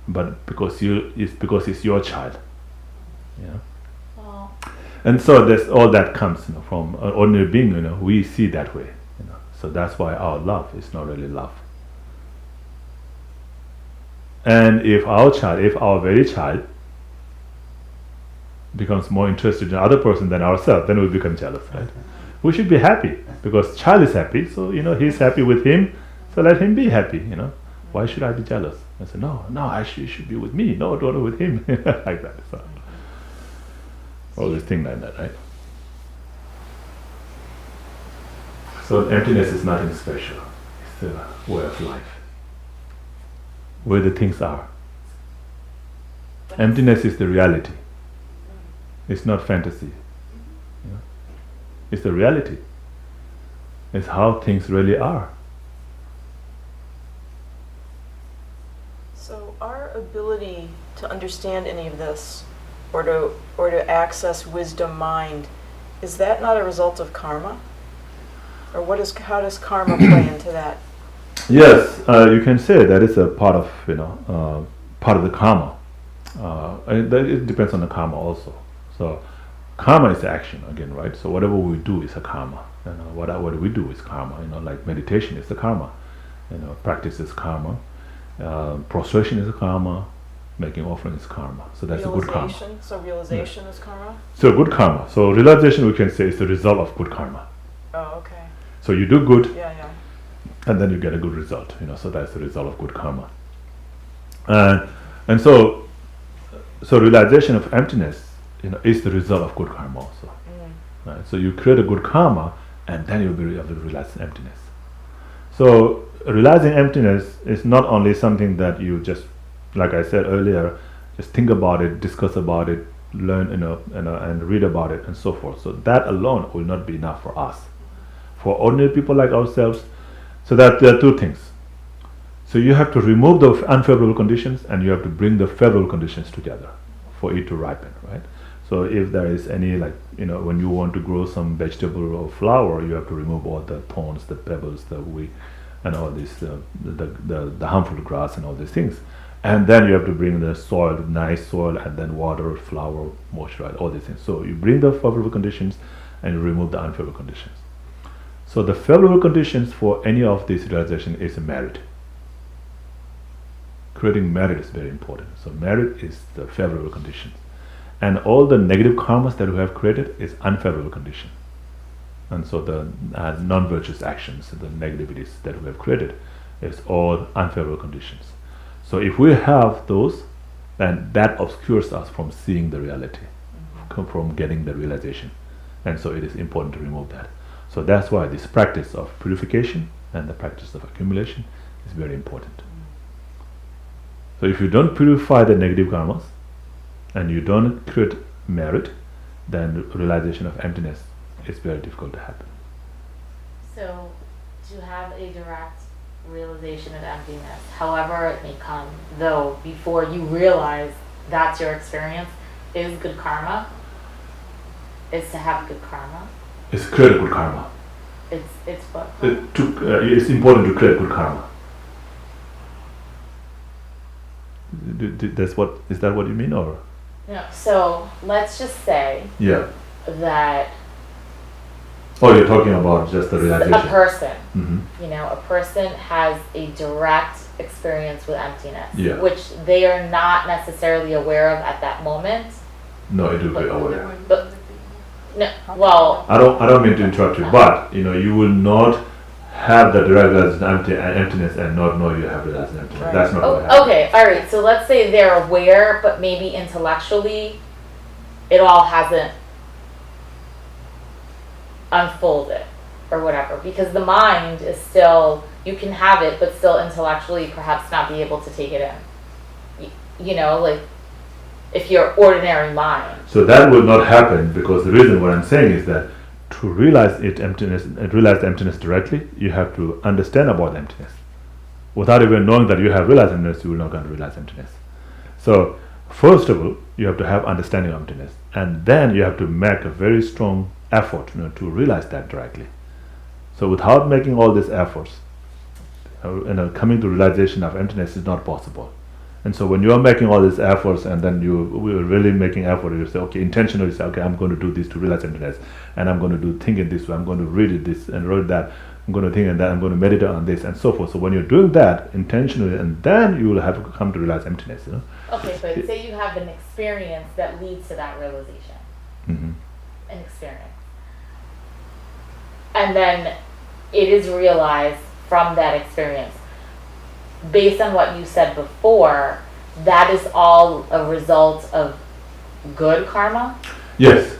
but because it's your child. You know? Well, And so that's all that comes, you know, from an ordinary being. You know, we see that way. You know, so that's why our love is not really love. And if our very child becomes more interested in other person than ourselves, then we become jealous, right? We should be happy because child is happy, so you know he's happy with him, So let him be happy, Why should I be jealous? I said, no, you should be with me. No, don't with him. Like that. So always think like that, right? So emptiness is nothing special. It's a way of life. Where the things are. Emptiness is the reality. It's not fantasy. It's the reality. It's how things really are. So our ability to understand any of this, or to access wisdom mind, is that not a result of karma? Or how does karma play into that? Yes, you can say that it's a part of part of the karma. It depends on the karma also. So karma is action again, right? So whatever we do is a karma. What we do is karma. Like meditation is the karma. Practice is karma. Prostration is a karma. Making offering is karma. So that's a good karma. So realization is karma? So good karma. So realization, we can say, is the result of good karma. Oh, okay. So you do good, Yeah. and then you get a good result. So that's the result of good karma. And so realization of emptiness, is the result of good karma also. Right? So you create a good karma, and then you'll be able to realize emptiness. So realizing emptiness is not only something that you just, like I said earlier, just think about it, discuss about it, learn, and read about it, and so forth. So that alone will not be enough for us. For ordinary people like ourselves, so that there are two things. So you have to remove the unfavorable conditions, and you have to bring the favorable conditions together for it to ripen, right? So if there is any, when you want to grow some vegetable or flower, you have to remove all the thorns, the pebbles, the weed, and all this, the harmful grass and all these things. And then you have to bring the soil, nice soil, and then water, flower, moisture, all these things. So you bring the favorable conditions and you remove the unfavorable conditions. So the favorable conditions for any of this realization is a merit. Creating merit is very important. So merit is the favorable conditions. And all the negative karmas that we have created is unfavorable condition. And so the non-virtuous actions, the negativities that we have created is all unfavorable conditions. So if we have those, then that obscures us from seeing the reality, from getting the realization. And so it is important to remove that. So that's why this practice of purification and the practice of accumulation is very important. So if you don't purify the negative karmas and you don't create merit, then realization of emptiness is very difficult to happen. So to have a direct realization of emptiness, however it may come, though, before you realize that's your experience, is good karma, is to have good karma. It's create a good karma. It's what? It's important to create good karma. Is that what you mean, or? No. So let's just say that. Oh, you're talking about just the realization. A person, Mm-hmm. a person has a direct experience with emptiness, Yeah. which they are not necessarily aware of at that moment. No, it will be aware. But no, well, I don't mean to interrupt you, but you will not have the direct realization of emptiness and not know you have realized emptiness. Right. That's not what happens. okay, all right. So let's say they're aware, but maybe intellectually, it all hasn't unfolded or whatever, because the mind is still, you can have it, but still intellectually perhaps not be able to take it in. Like if you're ordinary mind. So that will not happen, because the reason what I'm saying is that to realize realize the emptiness directly, you have to understand about emptiness. Without even knowing that you have realized emptiness, you will not going to realize emptiness. So first of all, you have to have understanding of emptiness, and then you have to make a very strong effort to realize that directly. So without making all these efforts, coming to realization of emptiness is not possible. And so when you are making all these efforts, and then we are really making effort, you say, okay, intentionally say, okay, I'm going to do this to realize emptiness, and I'm going to think it this way, I'm going to read it this and read that, I'm going to think that, I'm going to meditate on this, and so forth. So when you're doing that intentionally, and then you will have to come to realize emptiness. Okay, but say you have an experience that leads to that realization. Mm-hmm. An experience. And then it is realized from that experience. Based on what you said before, that is all a result of good karma? Yes.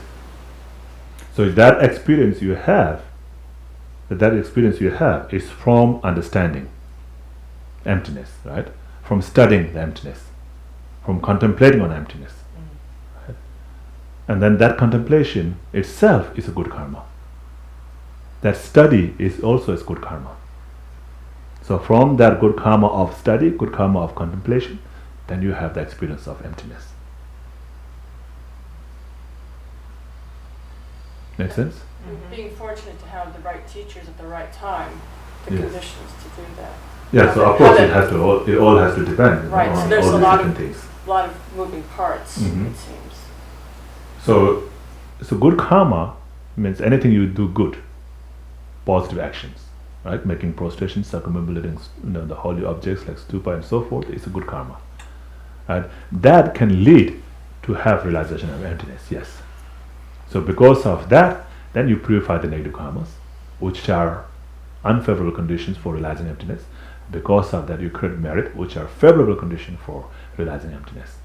So that experience you have is from understanding emptiness, right? From studying the emptiness, from contemplating on emptiness. Right? And then that contemplation itself is a good karma. That study is also a good karma. So from that good karma of study, good karma of contemplation, then you have the experience of emptiness. Make sense? Being fortunate to have the right teachers at the right time, the Yes. conditions to do that. Yeah, so of course it all has to depend Right, so on there's all a these lot different of- things. A lot of moving parts, Mhm. it seems. So good karma means anything you do good, positive actions, right? Making prostration, circumambulating, the holy objects like stupa and so forth is a good karma, right? That can lead to have realization of emptiness. Yes. So because of that, then you purify the negative karmas, which are unfavorable conditions for realizing emptiness. Because of that, you create merit, which are favorable conditions for realizing emptiness.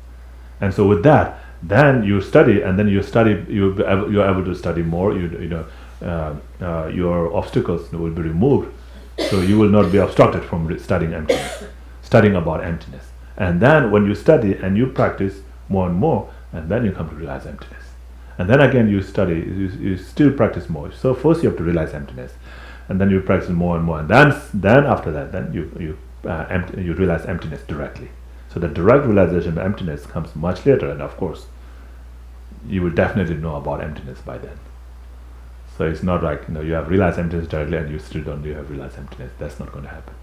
And so with that, then you study, and then you're able to study more. Your obstacles will be removed, so you will not be obstructed from studying emptiness, studying about emptiness. And then when you study and you practice more and more, and then you come to realize emptiness. And then again you study, you still practice more. So first you have to realize emptiness, and then you practice more and more, and then after that, then you realize emptiness directly. So the direct realization of emptiness comes much later, and of course, you will definitely know about emptiness by then. So it's not like you have realized emptiness directly and you still don't have realized emptiness. That's not going to happen.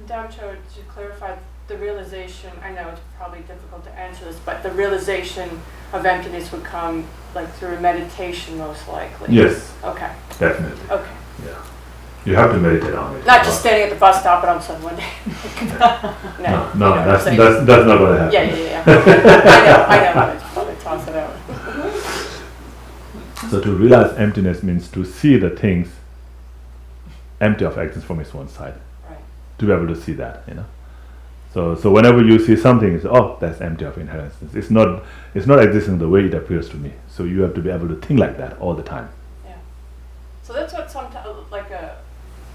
Damchoe, to clarify, the realization, I know it's probably difficult to answer this, but the realization of emptiness would come like through meditation most likely. Yes, Okay, definitely. okay. Yeah, you have to meditate on it. Not just standing at the bus stop and all of a sudden one day. No, you know what I'm that's saying. not going to happen. Yeah. I know. I probably toss it out. So to realize emptiness means to see the things empty of existence from its one side. Right. To be able to see that, So whenever you see something, it's that's empty of inherent existence. It's not existing the way it appears to me. So you have to be able to think like that all the time. Yeah. So that's what sometimes,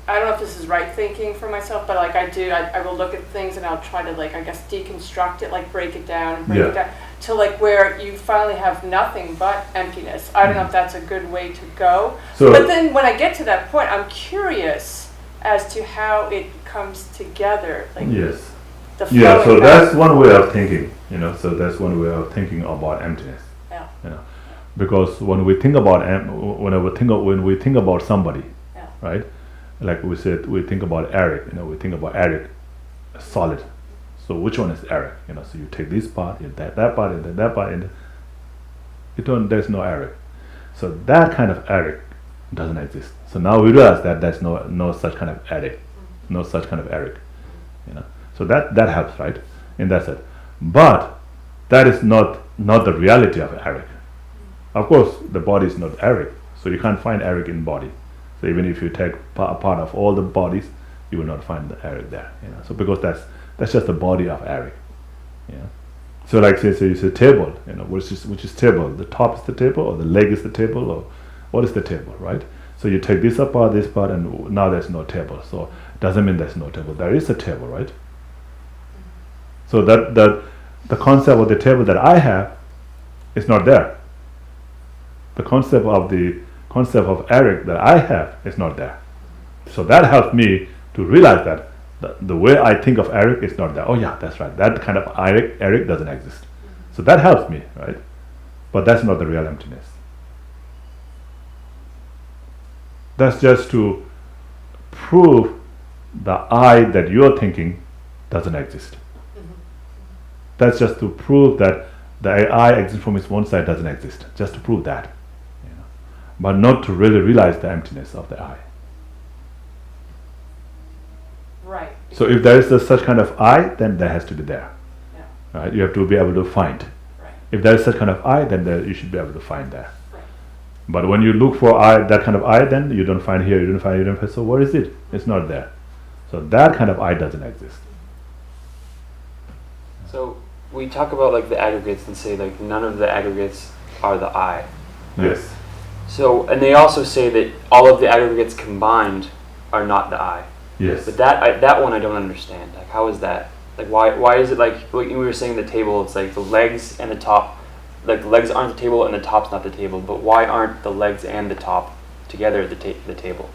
I don't know if this is right thinking for myself, but like I will look at things and I'll try to deconstruct it, break it down and break it down to where you finally have nothing but emptiness. I don't know if that's a good way to go. So, but then when I get to that point, I'm curious as to how it comes together. yes. The Yeah, so flowing that's one way of thinking, so that's one way of thinking about emptiness. Yeah. Because when we think about when we think about somebody, Yeah. right? Like we said, we think about Eric. We think about Eric, solid. So which one is Eric? So you take this part, that part, and then that part, and there's no Eric. So that kind of Eric doesn't exist. So now we realize that there's no such kind of Eric, no such kind of Eric. So that helps, right? In that sense. But that is not the reality of Eric. Of course, the body is not Eric, so you can't find Eric in body. So even if you take a part of all the bodies, you will not find the Eric there. So because that's just the body of Eric. So like say it's a table. Which is table? The top is the table, or the leg is the table, or what is the table, right? So you take this apart, and now there's no table. So it doesn't mean there's no table. There is a table, right? So that the concept of the table that I have is not there. The concept of Eric that I have is not there. So that helps me to realize that the way I think of Eric is not there. Oh yeah, that's right. That kind of Eric doesn't exist. So that helps me, right? But that's not the real emptiness. That's just to prove the I that you're thinking doesn't exist. That's just to prove that the I exists from its one side doesn't exist. Just to prove that. But not to really realize the emptiness of the I. Right. So if there is such kind of I, then there has to be there. Yeah. Right? You have to be able to find. Right. If there is such kind of I, then you should be able to find there. Right. But when you look for I, that kind of I, then you don't find here, you don't find, so where is it? It's not there. So that kind of I doesn't exist. So we talk about like the aggregates and say like none of the aggregates are the I. Yes. So, and they also say that all of the aggregates combined are not the I. Yes. But that one I don't understand. Like, how is that? Like, why is it like we were saying the table? It's like the legs and the top. Like the legs aren't the table and the top's not the table. But why aren't the legs and the top together at the table?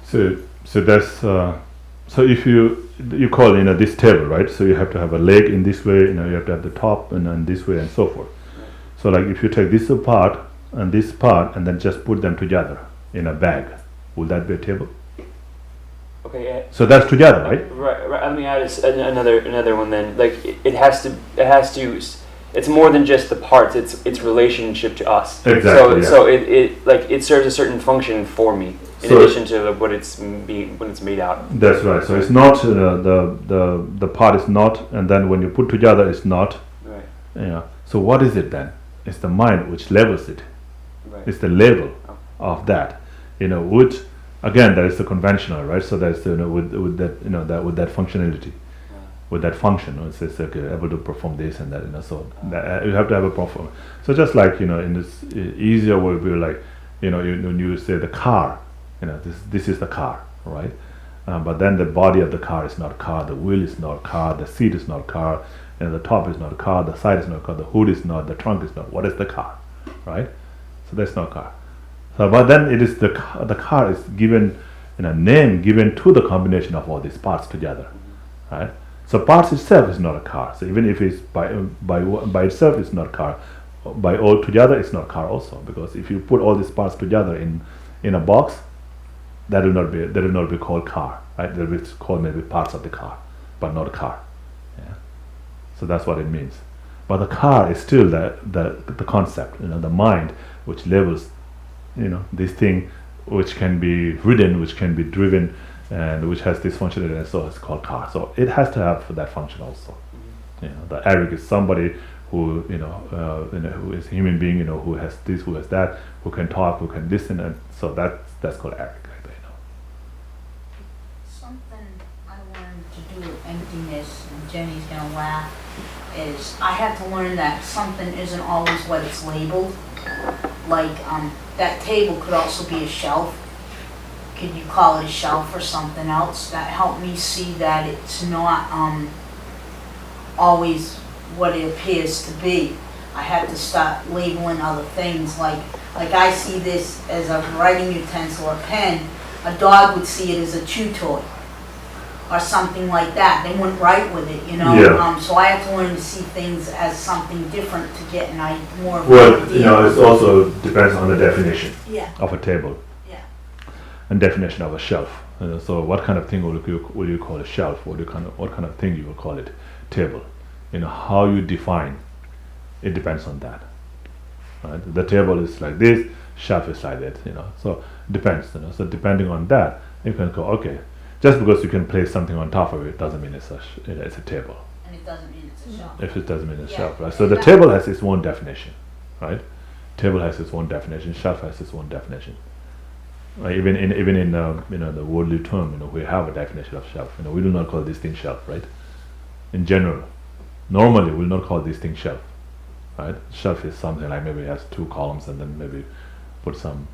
So that's so if you call this table, right? So you have to have a leg in this way. You have to have the top and then this way and so forth. So like if you take this apart and this part and then just put them together in a bag, would that be a table? Okay. So that's together, right? Right. Let me add another one then. Like it has to. It's more than just the parts. It's relationship to us. Exactly. So it serves a certain function for me in addition to what it's when it's made out. That's right. So it's not the part is not, and then when you put together, it's not. Right. So what is it then? It's the mind which labels it. Right. It's the label of that. Which again that is the conventional, right? So that's with that with that functionality. With that function, it says able to perform this and that, so that, you have to have a perform. So just like in this easier way, we're like, when you say the car, this is the car, right? But then the body of the car is not car, the wheel is not car, the seat is not car, the top is not car, the side is not car, the hood is not, the trunk is not. What is the car, right? So that's not car. So but then it is the car is given a name given to the combination of all these parts together, right? So parts itself is not a car. So even if it's by itself, it's not car. By all together, it's not car also. Because if you put all these parts together in a box, that will not be called car, right? That will be called maybe parts of the car, but not a car. Yeah. So that's what it means. But the car is still the concept, the mind, which labels, this thing, which can be ridden, which can be driven, and which has this functionality, so it's called car. So it has to have that function also. The Eric is somebody who who is a human being, who has this, who has that, who can talk, who can listen, and so that's called Eric. Something I learned to do with emptiness, and Jenny's gonna laugh, is I had to learn that something isn't always what it's labeled. Like that table could also be a shelf. Could you call it a shelf or something else? That helped me see that it's not always what it appears to be. I had to start labeling other things, like I see this as a writing utensil or pen. A dog would see it as a chew toy or something like that. They wouldn't write with it, Yeah. So I had to learn to see things as something different to get more of Well, an idea. it also depends on the definition Yeah. of a table. And definition of a shelf. So what kind of thing will you call a shelf? What kind of thing you will call it table? How you define it depends on that. Right? The table is like this, shelf is like that. So depends. So depending on that, you can go okay. Just because you can place something on top of it doesn't mean it's a table. And it doesn't mean it's a shelf. If it doesn't mean it's a Yeah. shelf, right? So the table has its own definition, right? Table has its own definition. Shelf has its own definition. Even in the worldly term, we have a definition of shelf. We do not call this thing shelf, right? In general, normally we will not call this thing shelf, right? Shelf is something like maybe it has 2 columns and then maybe put some,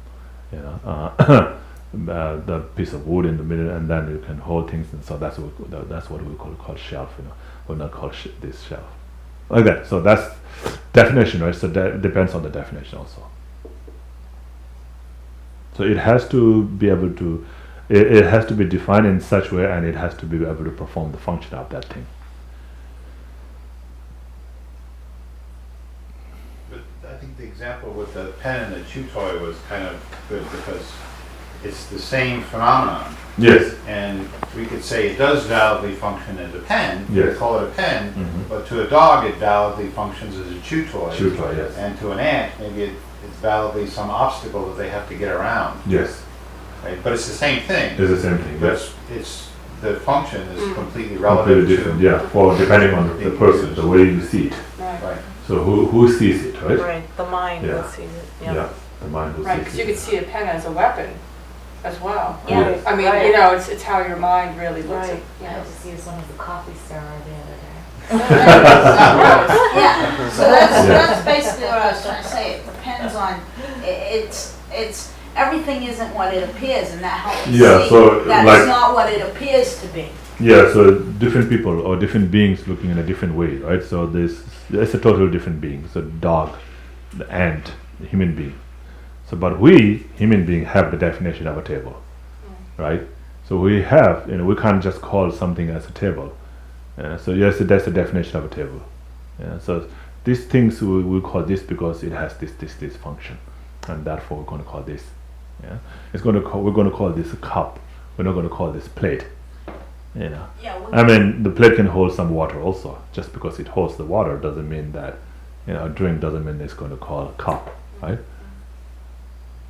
the piece of wood in the middle, and then you can hold things, and so that's what we call shelf. We'll not call this shelf like that. So that's definition, right? So that depends on the definition also. So it has to be able to, it has to be defined in such way, and it has to be able to perform the function of that thing. But I think the example with the pen and the chew toy was kind of good because it's the same phenomenon. Yes. And we could say it does validly function as a pen. Yes. We call it a pen, Mhm. but to a dog it validly functions as a chew toy. Chew toy, yes. And to an ant, maybe it's validly some obstacle that they have to get around. Yes. Right? But it's the same thing. It's the same thing. But Yes. it's the function is completely Completely relevant different. to. Yeah. Well, depending on the person, the way you see it. Right. Right. So who sees it, right? Right, the mind Yeah. that sees it, yeah. Yeah. The mind will Right, seek because you it. could see a pen as a weapon as well. Yeah. I mean, Right. you know, it's how your mind really looks at, Right. you I know. just used one as a coffee stirrer the other day. Yeah, so Yeah. that's basically what I was trying to say. It depends on, it's, everything isn't what it appears, and that helps you Yeah, see so, that like- it's not what it appears to be. Yeah, so different people or different beings looking in a different way, right? So there's a totally different being. So dog, the ant, the human being. So but we human being have the definition of a table, right? So we have, we can't just call something as a table. So yes, that's the definition of a table. Yeah, so these things we call this because it has this function, and therefore we're going to call this. Yeah, we're going to call this a cup. We're not going to call this plate. Yeah, I mean, the plate can hold some water also. Just because it holds the water doesn't mean that, a drink doesn't mean it's going to call a cup, right?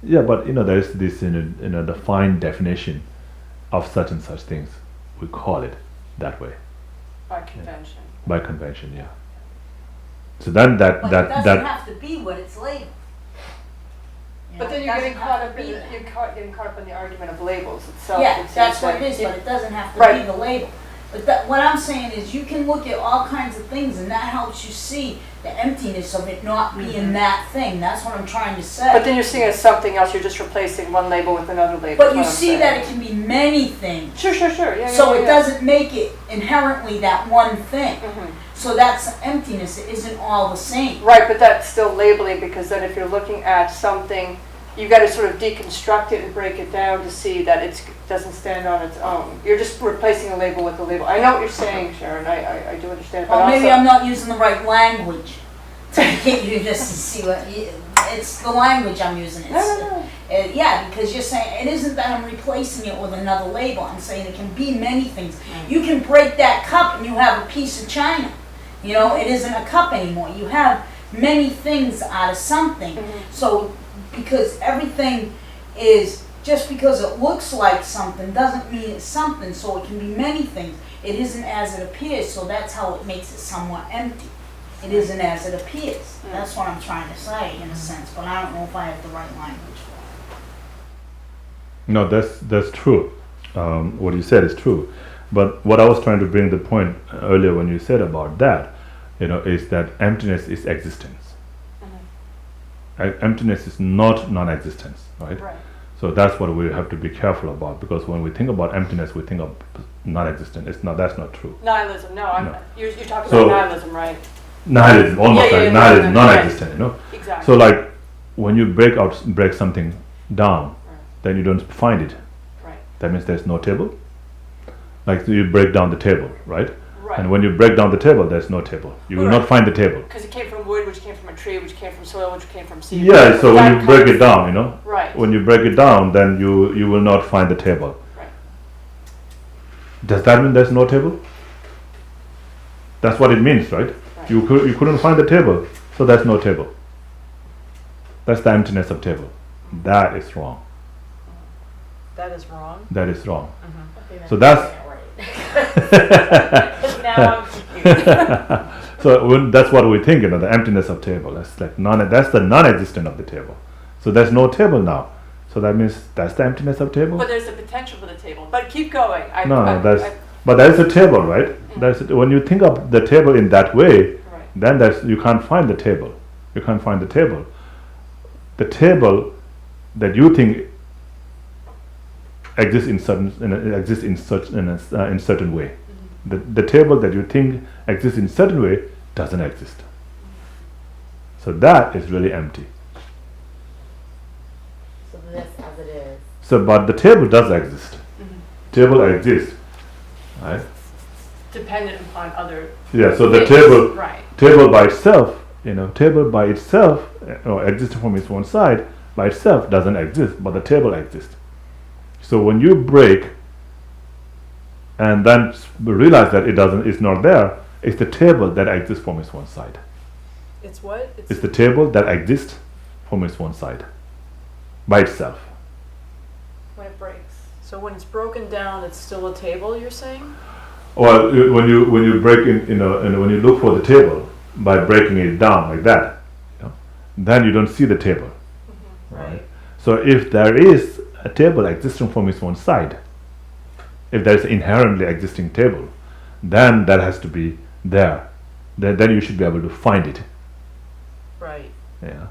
Yeah, but there's this, the fine definition of such and such things. We call it that way By convention. by convention, yeah. So then but it doesn't have to be what it's labeled. You But know, then it you're getting doesn't caught have up to in be the, that. getting caught up in the argument of labels itself. Yeah, It that's seems what it that is, you- but it doesn't have to Right. be the label. But what I'm saying is you can look at all kinds of things and that helps you see the emptiness of it not being that thing. That's what I'm trying to say. But then you're seeing it as something else, you're just replacing one label with another label. But is you what I'm see saying. that it can be many things. Sure, yeah. So yeah, it yeah. doesn't make it inherently that one thing. Mhm. So that's emptiness. It isn't all the same. Right, but that's still labeling, because then if you're looking at something, you got to sort of deconstruct it and break it down to see that it doesn't stand on its own. You're just replacing a label with a label. I know what you're saying, Sharon. I do understand. But Or maybe also, I'm not using the right language to get you just to see what it's the language I'm using. No. Yeah, because you're saying it isn't that I'm replacing it with another label. I'm saying it can be many things. You can break that cup and you have a piece of china. It isn't a cup anymore. You have many things out of something. So because everything is, just because it looks like something doesn't mean it's something, so it can be many things. It isn't as it appears, so that's how it makes it somewhat empty. It isn't as it appears. That's what I'm trying to say in a sense, but I don't know if I have the right language for it. No, that's true. What you said is true. But what I was trying to bring the point earlier when you said about that, is that emptiness is existence. Emptiness is not non-existence, right? Right. So that's what we have to be careful about, because when we think about emptiness, we think of non-existent. That's not true. Nihilism, no. No. You're talking So- about nihilism, right? Nihilism, almost Yeah, like yeah, nihilism, no, non-existent, Exactly. So like when you break something down, then you don't find it. Right. That means there's no table. Like you break down the table, right? Right. And when you break down the table, there's no table. You will Right. not find the table. Because it came from wood, which came from a tree, which came from soil, which came from seed. Yeah, so when That you break kind it of- down, Right. when you break it down, then you will not find the table. Right. Does that mean there's no table? That's what it means, right? Right. You couldn't find the table, so there's no table. That's the emptiness of table. That is wrong. That is wrong. That is wrong. Okay, So then that's- Because now I'm confused. So that's what we think, the emptiness of table. That's like that's the non-existent of the table. So there's no table now. So that means that's the emptiness of table. But there's a potential for the table. But keep going. But there's a table, right? When you think of the table in that way, Right. then you can't find the table. You can't find the table. The table that you think exists in certain way. The table that you think exists in certain way doesn't exist. So that is really empty. So this as it is. So, but the table does exist. Table exists, right? Dependent upon other Yeah. So the things. Right. table by itself, table by itself, or existing from its one side by itself doesn't exist, but the table exists. So when you break and then realize that it's not there, it's the table that exists from its one side. It's what? It's the table that exists from its one side by itself. When it breaks. So when it's broken down, it's still a table, you're saying? Well, when you break and when you look for the table by breaking it down like that, then you don't see the table, So if there is a table existing from its own side, if there is an inherently existing table, then that has to be there. Then you should be able to find it. Right. Yeah.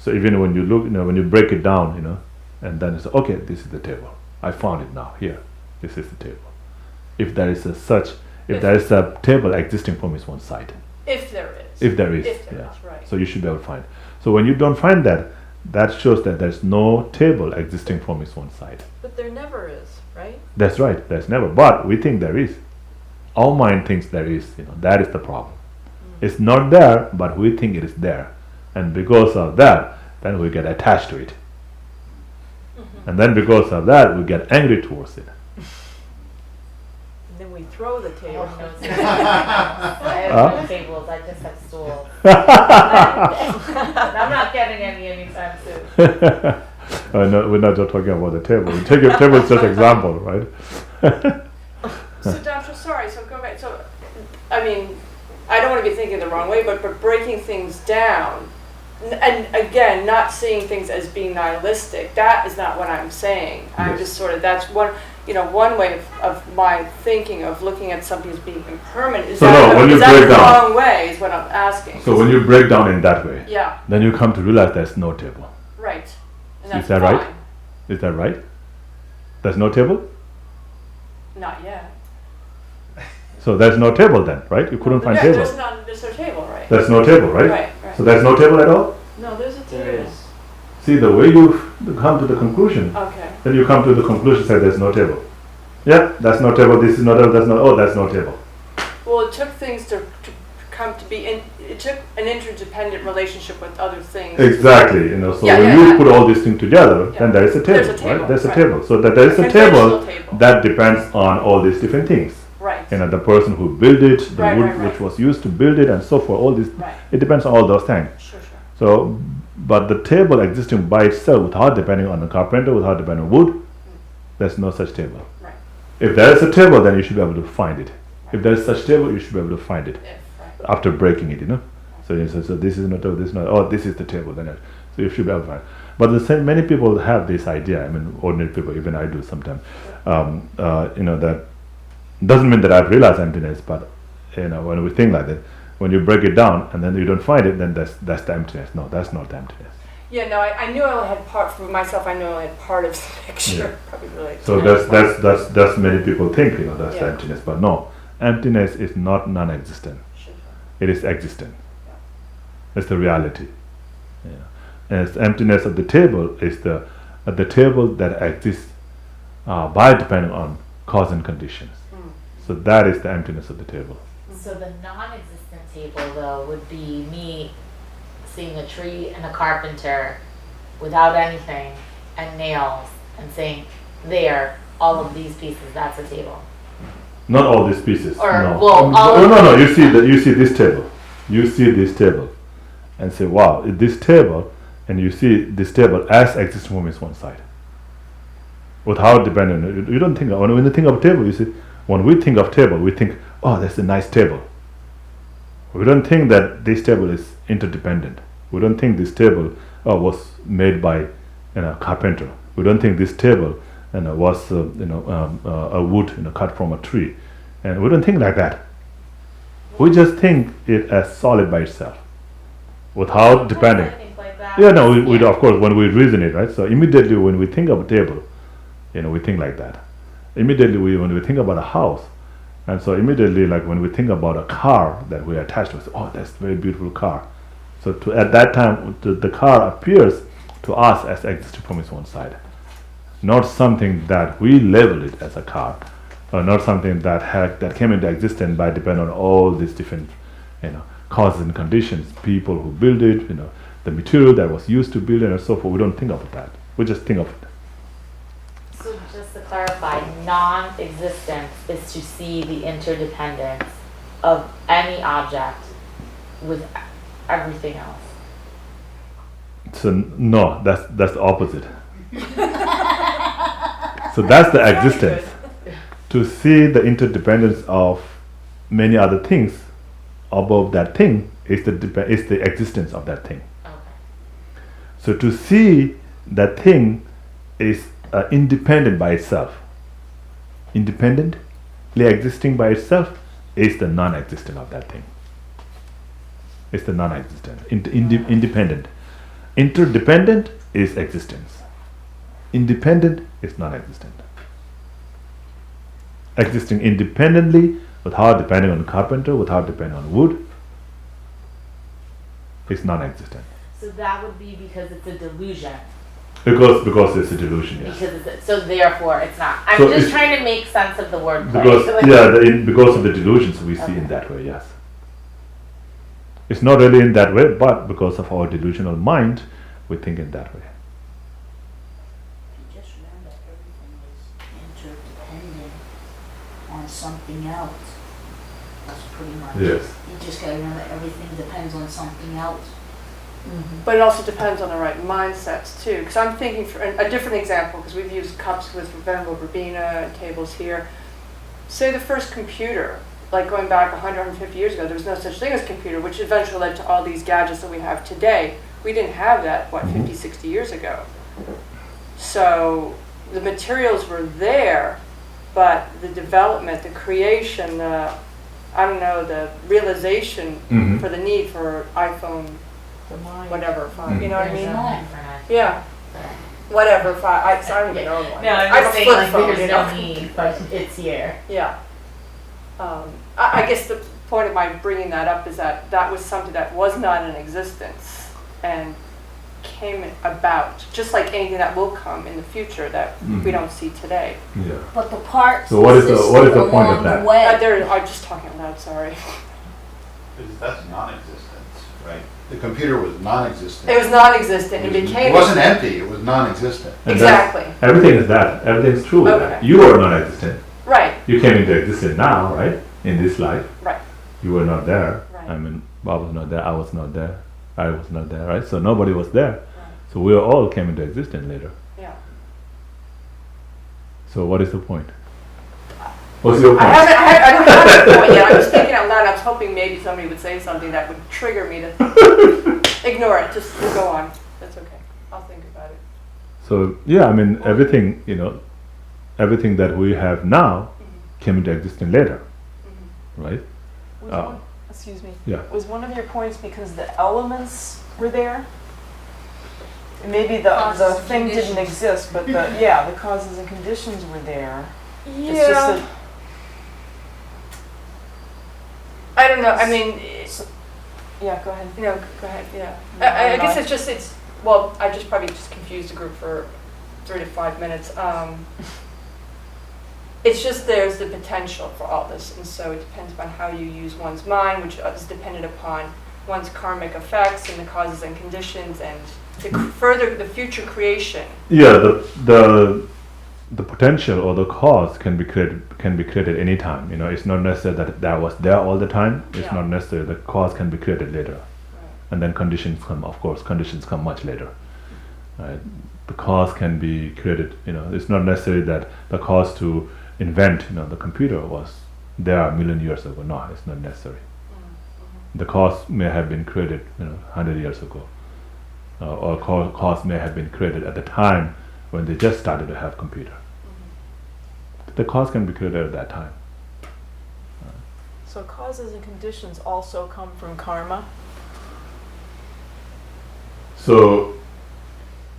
So even when you look, when you break it down, and then it's okay, this is the table. I found it now. Here, this is the table. If there is there is a table existing from its own side. If there is. If there is, If there yeah. is, right. So you should be able to find. So when you don't find that, that shows that there's no table existing from its own side. But there never is, right? That's right. There's never. But we think there is. Our mind thinks there is. That is the problem. It's not there, but we think it is there, and because of that, then we get attached to it, and then because of that, we get angry towards it. And then we throw the I table. have no tables. I have no tables, I just have stools. I'm not getting any anytime soon. No, we're not just talking about the table. We take a table is just example, right? So Damchoe, sorry, so go back, so, I mean, I don't want to be thinking the wrong way, but breaking things down, and again, not seeing things as being nihilistic, that is not what I'm saying. I'm Yes. just sort of, that's one way of my thinking of looking at something as being impermanent. Is So that, no, when you is that break the down- wrong way, is what I'm asking. So when you break down in that way, Yeah, then you come to realize there's no table. right. And Is that's that right? fine. Is that right? There's no table? Not yet. So there's no table then, right? You couldn't find table. There's no table, right? There's no table, right? Right. So there's no table at all? No, there's a table. There is. See, the way you come to the conclusion, Okay. then you come to the conclusion say there's no table. Yeah, that's no table, this is no table, that's no table. Well, it took things to come to be, it took an interdependent relationship with other things. Exactly, so Yeah, when yeah, you yeah. put all these things together, Yeah. then there is a table, There's a table, right? There's a right. table. So that there is a Conventional table that depends on all these different things. Right. The person who built it, the Right, wood right, right. which was used to build it, and so forth. All this, Right. it depends on all those things. Sure. So, but the table existing by itself, without depending on the carpenter, without depending on wood, there's no such table. Right. If there is a table, then you should be able to find it. If there is such table, you should be able to find it Right. after breaking it. So you say, so this is not table, this is not. Oh, this is the table. Then so you should be able to find it. But the same, many people have this idea. I mean, ordinary people, even I do sometimes. That doesn't mean that I've realized emptiness, but when we think like that, when you break it down and then you don't find it, then that's the emptiness. No, that's not the emptiness. Yeah, no, I knew I only had part, for myself, I knew I only had part of the picture. Yeah. Probably related So to that. that's many people think that's the Yeah. emptiness, but no, emptiness is not non-existent. Sure. It is existent. It's the reality. Yeah. And it's emptiness of the table is the table that exists by depending on cause and conditions. So that is the emptiness of the table. So the non-existent table though would be me seeing a tree and a carpenter without anything and nails and saying, there, all of these pieces, that's a table. Not all these pieces. Or, no. well, all no. You see this table. You see this table, and say, wow, this table, and you see this table as existing from its one side. Without depending on it. You don't think when you think of table, you see, when we think of table, we think, oh, that's a nice table. We don't think that this table is interdependent. We don't think this table was made by a carpenter. We don't think this table was a wood cut from a tree, and we don't think like that. We just think it as solid by itself, without depending. I think like that. Yeah, no, we of course when we reason it, right? So immediately when we think of a table, we think like that. Immediately when we think about a house, and so immediately like when we think about a car that we attach to, we say, oh, that's a very beautiful car. So at that time, the car appears to us as existing from its own side, not something that we label it as a car, or not something that came into existence by depending on all these different, causes and conditions, people who build it, the material that was used to build it, and so forth. We don't think of that. We just think of it. So just to clarify, non-existence is to see the interdependence of any object with everything else. So no, that's the opposite. So that's the existence. To see the interdependence of many other things above that thing is the existence of that thing. Okay. So to see that thing is independent by itself. Independently existing by itself is the non-existent of that thing. It's the non-existent. Independent. Interdependent is existence. Independent is non-existent. Existing independently, without depending on carpenter, without depending on wood, is non-existent. So that would be because it's a delusion. Because it's a delusion, yes. So therefore it's not. I'm So just it's- trying to make sense of the word play. Because because of the delusions we see in that way, yes. It's not really in that way, but because of our delusional mind, we think in that way. You just remember everything is interdependent on something else. That's pretty much. Yes. You just gotta remember everything depends on something else. But it also depends on the right mindsets too. Because I'm thinking for a different example, because we've used cups with Venerable Rabina and tables here. Say the first computer, like going back 150 years ago, there was no such thing as computer, which eventually led to all these gadgets that we have today. We didn't have that, 50, 60 years ago. So the materials were there, but the development, the creation, the realization for the need for iPhone, whatever, you know what I There's mean? no internet. Yeah, whatever, I don't even know one. No, I'm I have just a saying flip like phone, there's you no know? need, but it's here. Yeah. I guess the point of my bringing that up is that that was something that was not in existence and came about, just like anything that will come in the future that we don't see today. Yeah. But the parts So what is the existed point of along that? the way. I'm just talking out loud, sorry. That's non-existence, right? The computer was non-existent. It was non-existent and became. It wasn't empty, it was non-existent. And that's- Exactly. Everything is that. Everything's true with that. Okay. You are non-existent. Right, You came into existence now, right? In this life. right. You were not there. Right. I mean, Bob was not there. I was not there. I was not there, right? So nobody was there. So we all came into existence later. Yeah. So what is the point? What's your point? I don't have a point yet. I was thinking out loud. I was hoping maybe somebody would say something that would trigger me to ignore it. Just go on. That's okay. I'll think about it. So yeah, I mean everything, everything that we have now came into existence later, right? Was excuse me. Yeah. Was one of your points because the elements were there? Maybe the Causes and thing didn't conditions. exist, but the causes and conditions were there. Yeah. It's just that I don't know. I mean, yeah, go ahead. no, go ahead. Yeah. No, I I'm guess not. well, I just probably just confused the group for 3 to 5 minutes. It's just there's the potential for all this, and so it depends upon how you use one's mind, which is dependent upon one's karmic effects and the causes and conditions, and further the future creation. Yeah, the potential or the cause can be created anytime. It's not necessary that was there all the time. It's Yeah. not necessary. The cause can be created later, and then conditions come. Of course, conditions come much later. Right? The cause can be created. It's not necessary that the cause to invent the computer was there a million years ago. No, it's not necessary. The cause may have been created 100 years ago, or cause may have been created at the time when they just started to have computer. The cause can be created at that time. So causes and conditions also come from karma. So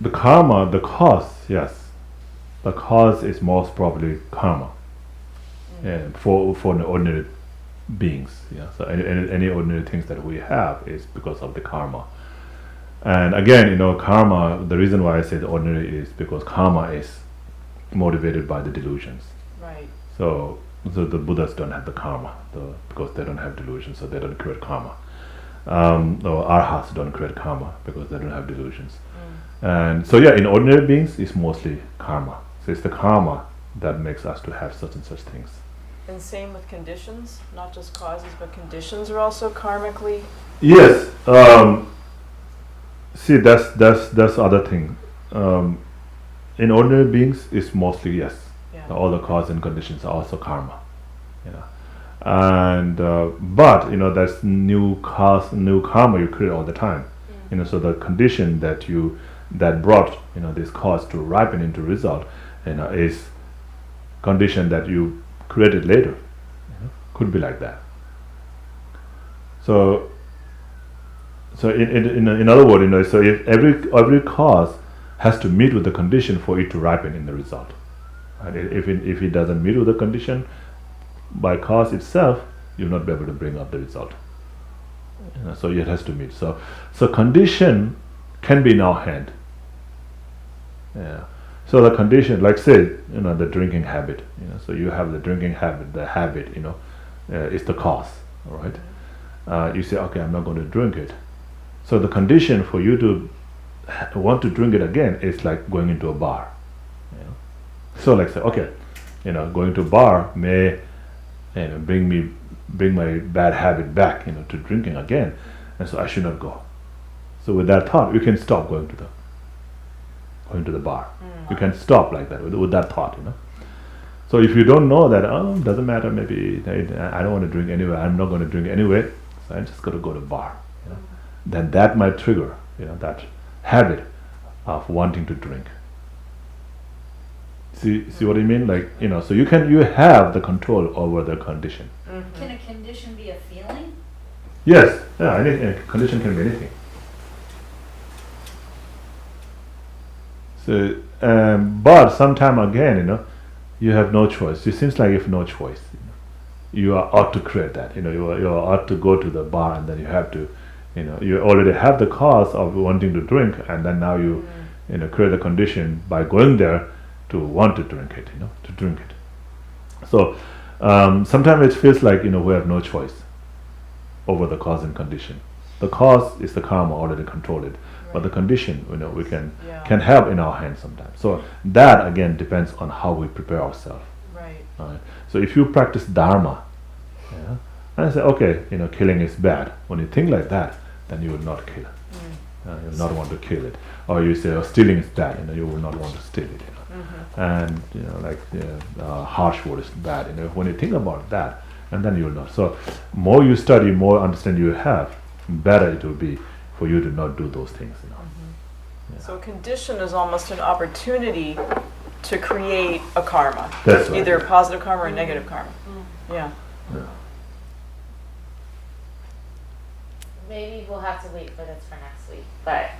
the karma, the cause, yes, the cause is most probably karma. Yeah, for the ordinary beings. Yeah, so any ordinary things that we have is because of the karma. And again, karma. The reason why I say the ordinary is because karma is motivated by the delusions. Right. So the Buddhas don't have the karma because they don't have delusions, so they don't create karma. Or arhats don't create karma because they don't have delusions. And so in ordinary beings, it's mostly karma. So it's the karma that makes us to have such and such things. And same with conditions, not just causes, but conditions are also karmically. Yes. See, that's other thing. In ordinary beings, it's mostly yes. Yeah. All the cause and conditions are also karma. And but that's new karma you create all the time. So the condition that you that brought this cause to ripen into result is condition that you created later. Could be like that. So in other words, so if every cause has to meet with the condition for it to ripen in the result. And if it doesn't meet with the condition by cause itself, you'll not be able to bring up the result. So it has to meet. So condition can be in our hand. Yeah. So the condition, like say, the drinking habit. So you have the drinking habit. The habit, is the cause. All right. You say, okay, I'm not going to drink it. So the condition for you to want to drink it again is like going into a bar. So like say, okay, going to a bar may bring my bad habit back, to drinking again, and so I should not go. So with that thought, you can stop going to the bar. You can stop like that with that thought, So if you don't know that, doesn't matter, maybe I don't want to drink anyway, I'm not going to drink anyway, so I'm just going to go to the bar. Then that might trigger, that habit of wanting to drink. See what I mean? Like, so you have the control over the condition. Can a condition be a feeling? Yes, yeah, any condition can be anything. So, but sometime again, you have no choice. It seems like you have no choice. You are ought to create that. You are ought to go to the bar, and then you have to, you already have the cause of wanting to drink, and then now you, create a condition by going there to want to drink it. To drink it. So sometimes it feels like we have no choice over the cause and condition. The cause is the karma already controlled it. But the condition, we can have in our hands sometimes. So that again depends on how we prepare ourselves. Right. So if you practice Dharma, and I say, okay, killing is bad. When you think like that, then you will not kill. You will not want to kill it. Or you say, stealing is bad. You will not want to steal it. And harsh word is bad. When you think about that, and then you will not. So more you study, more understanding you have, better it will be for you to not do those things. So a condition is almost an opportunity to create a karma. That's right. Either a positive karma or a negative karma. Yeah. Maybe we'll have to wait for this for next week. But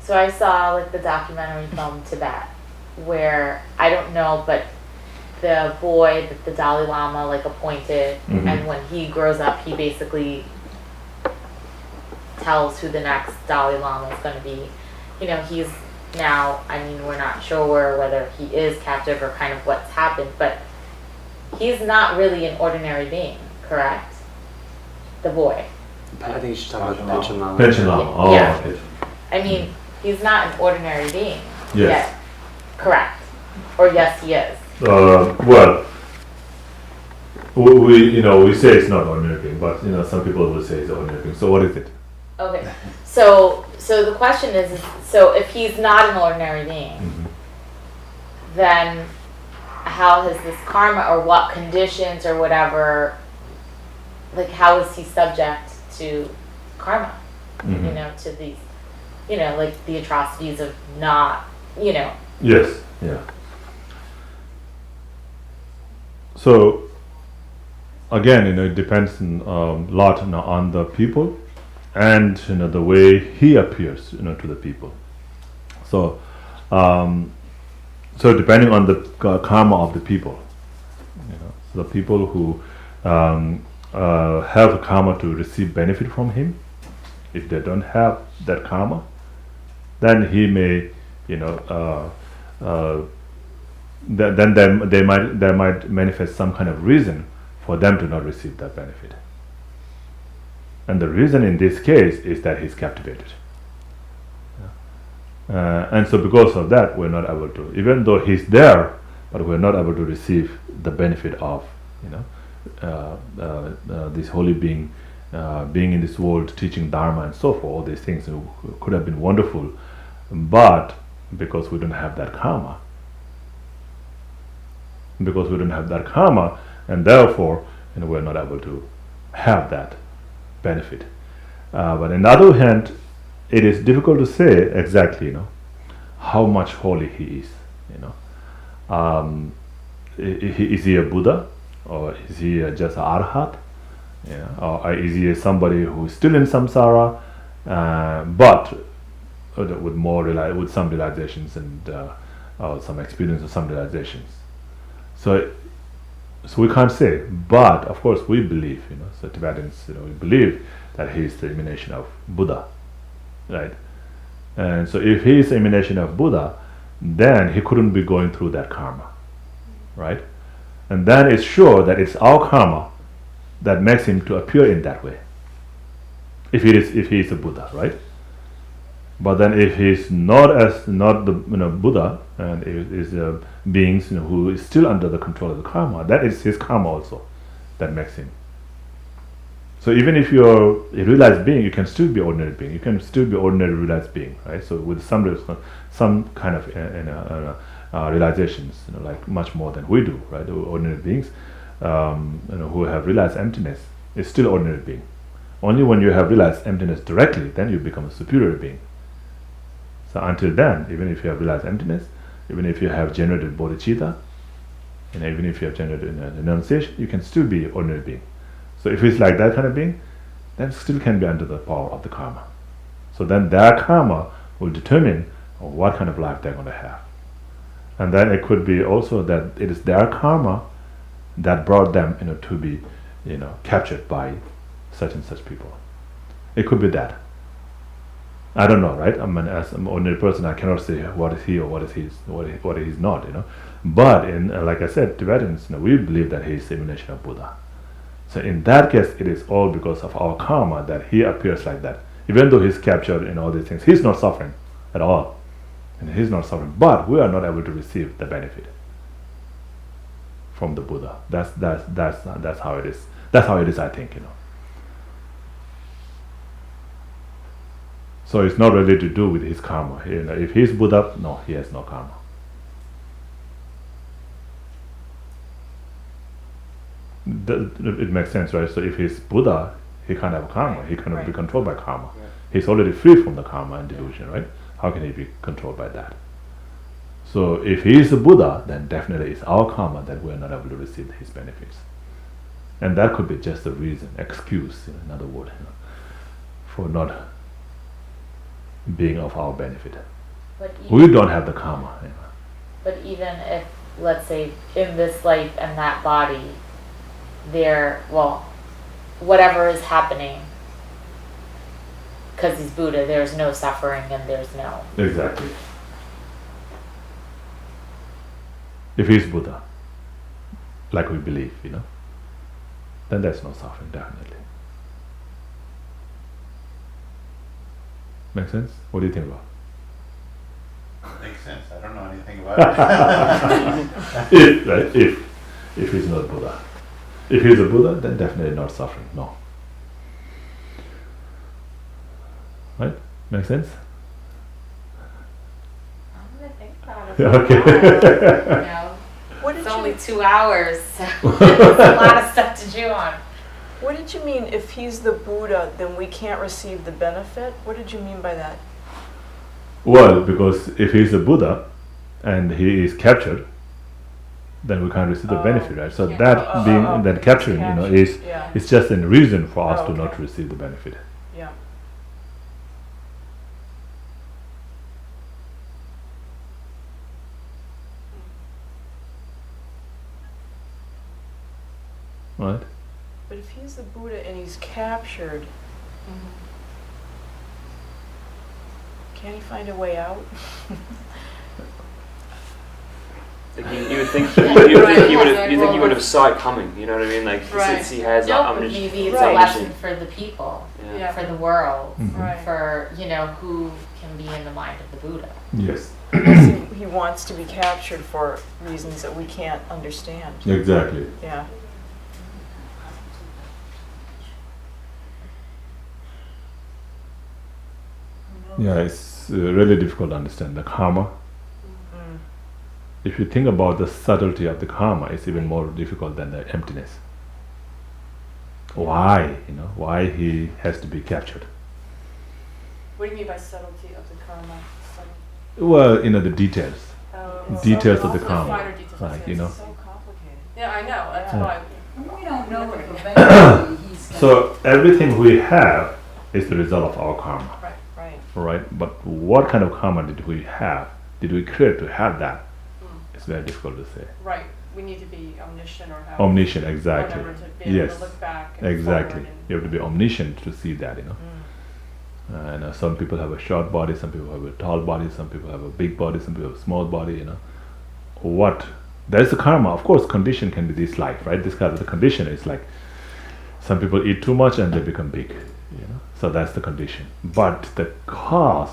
so I saw like the documentary film Tibet, where I don't know, but the boy that the Dalai Lama like appointed, and when he grows up, he basically tells who the next Dalai Lama is going to be. He's now, we're not sure whether he is captive or kind of what's happened, but he's not really an ordinary being, correct? The boy. I think you should talk about Pension Lama. Pension Lama. Oh, Yeah. okay. He's not an ordinary being. Yes. Yet. Correct. Or yes, he is. Well, we say it's not ordinary being, but some people will say it's ordinary being. So what is it? Okay. So the question is, so if he's not an ordinary being, then how has this karma or what conditions or whatever, like how is he subject to karma? To these, like the atrocities of not, Yes. Yeah. So again, it depends a lot on the people and the way he appears to the people. So so depending on the karma of the people, so the people who have karma to receive benefit from him, if they don't have that karma, then he may then they might manifest some kind of reason for them to not receive that benefit. And the reason in this case is that he's captivated. And so because of that, we're not able to, even though he's there, but we're not able to receive the benefit of this holy being being in this world, teaching Dharma and so forth. All these things could have been wonderful, but because we don't have that karma, and therefore we're not able to have that benefit. But on the other hand, it is difficult to say exactly, how much holy he is. Is he a Buddha, or is he just an Arhat? Or is he somebody who's still in samsara, but with with some realizations and some experience of some realizations? So we can't say, but of course we believe, so Tibetans, we believe that he is the emanation of Buddha, right? And so if he is the emanation of Buddha, then he couldn't be going through that karma, right? And then it's sure that it's our karma that makes him to appear in that way. If he is a Buddha, right? But then if he's not the Buddha, and is beings who is still under the control of the karma, that is his karma also that makes him. So even if you're a realized being, you can still be ordinary being. You can still be ordinary realized being, right? So with some kind of realizations, like much more than we do, right? Ordinary beings, who have realized emptiness, is still ordinary being. Only when you have realized emptiness directly, then you become a superior being. So until then, even if you have realized emptiness, even if you have generated bodhicitta, and even if you have generated renunciation, you can still be ordinary being. So if it's like that kind of being, then still can be under the power of the karma. So then their karma will determine what kind of life they're going to have. And then it could be also that it is their karma that brought them to be captured by such and such people. It could be that. I don't know, right? As an ordinary person, I cannot say what is he or what is he's not, But like I said, Tibetans, we believe that he is the emanation of Buddha. So in that case, it is all because of our karma that he appears like that. Even though he's captured in all these things, he's not suffering at all, and he's not suffering. But we are not able to receive the benefit from the Buddha. That's how it is. That's how it is, I think. So it's not really to do with his karma. If he's Buddha, no, he has no karma. It makes sense, right? So if he's Buddha, he can't have karma. He cannot be controlled by karma. Yeah. He's already free from the karma and delusion, right? How can he be controlled by that? So if he is a Buddha, then definitely it's our karma that we are not able to receive his benefits. And that could be just a reason, excuse, in other words, for not being of our benefit. But We don't have the karma. But even if, let's say, in this life and that body, whatever is happening, because he's Buddha, there's no suffering and there's no... Exactly. If he's Buddha, like we believe, then there's no suffering, definitely. Make sense? What do you think about? Makes sense. I don't know anything about it. If he's not Buddha. If he's a Buddha, then definitely not suffering. No. Right? Make sense? I'm gonna think about it. Okay. What did It's you only 2 hours, so there's a lot of stuff to chew on. What did you mean, if he's the Buddha, then we can't receive the benefit? What did you mean by that? Well, because if he's a Buddha and he is captured, then we can't receive the benefit, right? So that capturing, is just a reason for us to not receive the benefit. Yeah. Right? But if he's the Buddha and he's captured, can he find a way out? You would think he would have saw it coming. You know what I mean? Like since he has But maybe it's a lesson for the people, for the world, for who can be in the mind of the Buddha. Yes. He wants to be captured for reasons that we can't understand. Exactly. Yeah. Yeah, it's really difficult to understand the karma. If you think about the subtlety of the karma, it's even more difficult than the emptiness. Why? Why he has to be captured? What do you mean by subtlety of the karma? Well, the details. Details of the Also karma. finer details, Like, yes. So complicated. Yeah, I know, that's Yeah. why. We don't know if eventually he's gonna. So everything we have is the result of our karma, Right. right? But what kind of karma did we have? Did we create to have that? It's very difficult to say. Right, we need to be omniscient or have. Omniscient, exactly. Whatever, to be able Yes, to look back and exactly. forward and- You have to be omniscient to see that, And some people have a short body, some people have a tall body, some people have a big body, some people have a small body, What? There's the karma. Of course, condition can be this life, right? This kind of the condition is like some people eat too much and they become big, So that's the condition. But the cause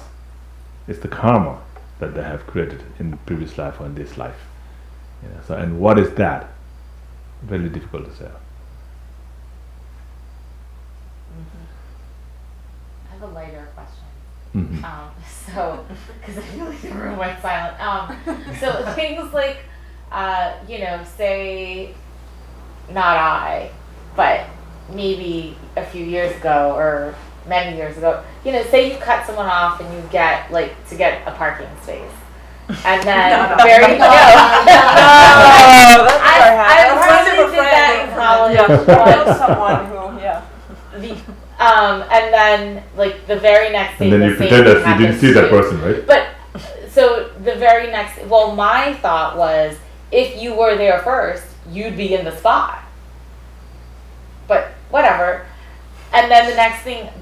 is the karma that they have created in the previous life or in this life. So, and what is that? Very difficult to say. I have a lighter question. Mhm. So, because I feel like the room went silent. So things like, say, not I, but maybe a few years ago or many years ago, say you cut someone off and you get to get a parking space. And then No. very no. that's I probably did that in college. I know someone who, yeah. And then the very next day, And then the you same pretend thing that you didn't happens see that to you. person, right? But so the very next, my thought was if you were there first, you'd be in the spot. But whatever. And then the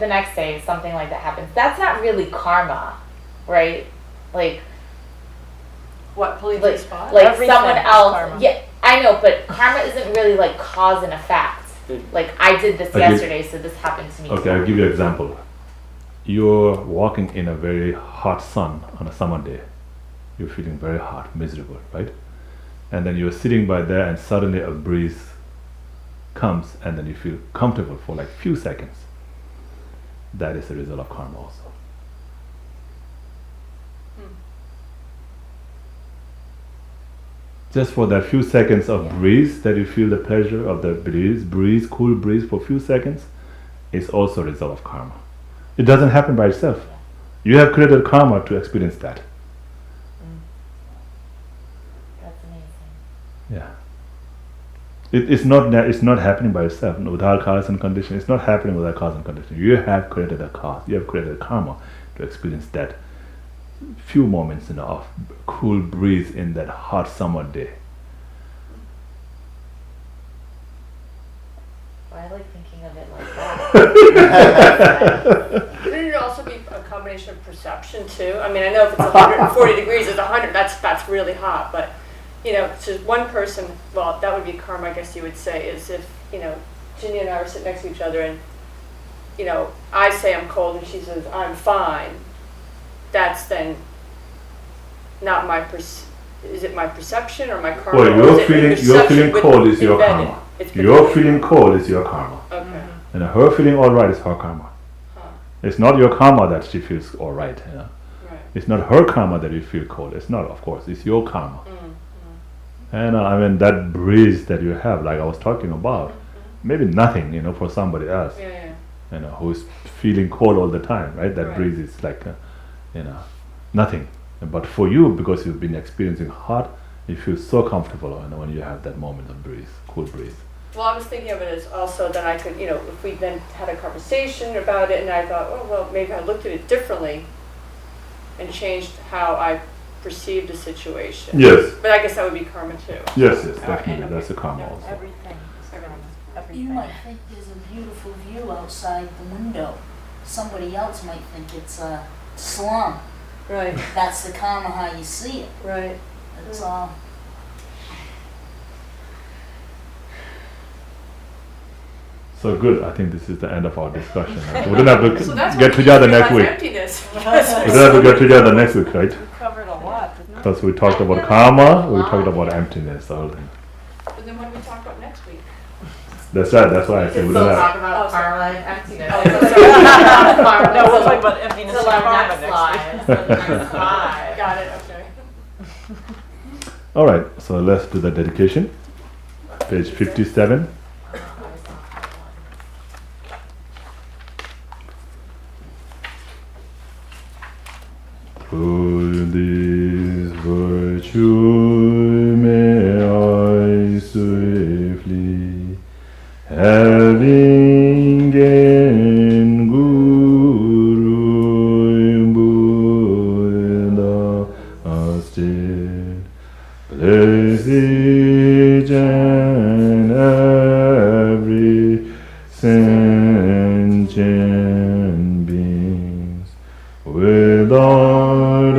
next day, something like that happens. That's not really karma, right? What, pulling Like- the spot? Like Everything someone is else. karma. Yeah, I know, but karma isn't really cause and effect. Like I did this Okay. yesterday, so this happened to me. Okay, I'll give you an example. You're walking in a very hot sun on a summer day. You're feeling very hot, miserable, right? And then you're sitting by there and suddenly a breeze comes and then you feel comfortable for few seconds. That is the result of karma also. Just for that few seconds of breeze that you feel the pleasure of the cool breeze for a few seconds is also a result of karma. It doesn't happen by itself. You have created karma to experience that. That's amazing. Yeah. It's not happening by itself without cause and condition. It's not happening without cause and condition. You have created a cause. You have created a karma to experience that few moments of cool breeze in that hot summer day. Well, I like thinking of it like that. Couldn't it also be a combination of perception too? I mean, I know if it's 140 degrees, it's 100. That's really hot. But to one person, well, that would be karma. I guess you would say is if Ginny and I were sitting next to each other, and I say I'm cold, and she says I'm fine. That's then not my is it my perception or my karma? Well, or you're is it feeling perception cold is your embedded? karma. It's been You're embedded. feeling cold is your karma. Okay. And her feeling all right is her karma. Huh. It's not your karma that she feels all right. Right. It's not her karma that you feel cold. It's not, of course. It's your karma. And that breeze that you have, like I was talking about, maybe nothing, for somebody else, Yeah. who's feeling cold all the time, right? That Right. breeze is nothing. But for you, because you've been experiencing hot, you feel so comfortable when you have that moment of breeze, cool breeze. Well, I was thinking of it as also that I could, if we then had a conversation about it, and I thought, oh, well, maybe I looked at it differently and changed how I perceived the situation. Yes, But I guess that would be karma too. yes, Alright, definitely. okay. That's a karma Yeah, also. Everything is karma. You Everything. might think there's a beautiful view outside the window. Somebody else might think it's a slum. Right, That's the karma how you see it. right. That's all. So good. I think this is the end of our discussion. We don't have to So that's get what together keeps next me week. on emptiness. We don't have to get together next week, right? We covered a lot, didn't we? Because we talked about karma, we talked about emptiness, the whole thing. But then what do we talk about next week? That's right. That's why I We said can we still don't have. talk about Oh, sorry. karma and emptiness. Oh, sorry. No, we'll talk about emptiness Till and our karma next next slide. week. So the next slide. Got it, okay. All right. So let's do the dedication. Page 57. For this virtue may I swiftly, having gained Guru Buddha state, place each and every sentient beings without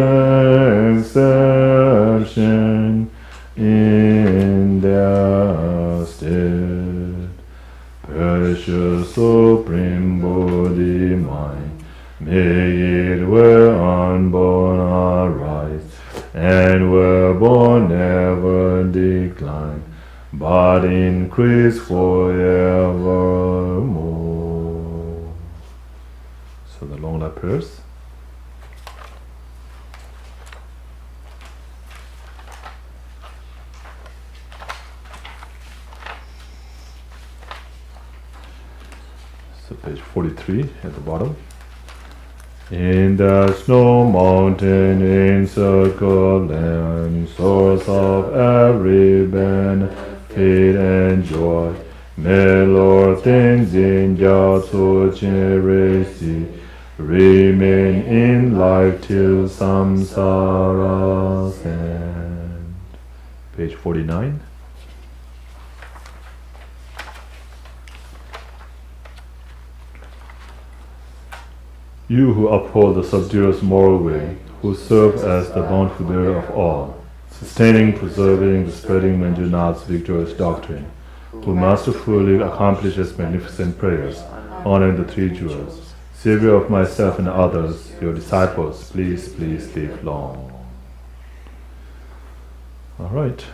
exception in their state. Precious Supreme Bodhi mind, may it where unborn arise, and where born never decline, but increase forevermore. So the long lap prayers. So page 43 at the bottom. In the snow mountain encircling, source of every benefit and joy, may Lord Tenzin Gyatso Cheresi remain in life till samsara's end. Page 49. You who uphold the subduous moral way, who serve as the bountiful bearer of all, sustaining, preserving, the spreading Manjunath's victorious doctrine, who masterfully accomplishes magnificent prayers, honoring the three jewels, Savior of myself and others, your disciples, please, please live long. All right.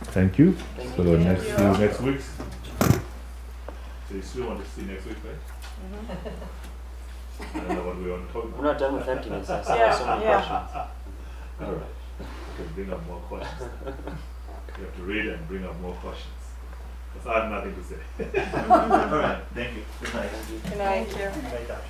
Thank you. Thank So you. next, see you next week. So you still want to see next week, right? I don't know what we want to talk about. We're not done with emptiness. I still Yeah, have so many yeah. questions. All right. You can bring up more questions. You have to read and bring up more questions. Because I have nothing to say. All right. Thank you. Good night. Good night. Good night, Doctor.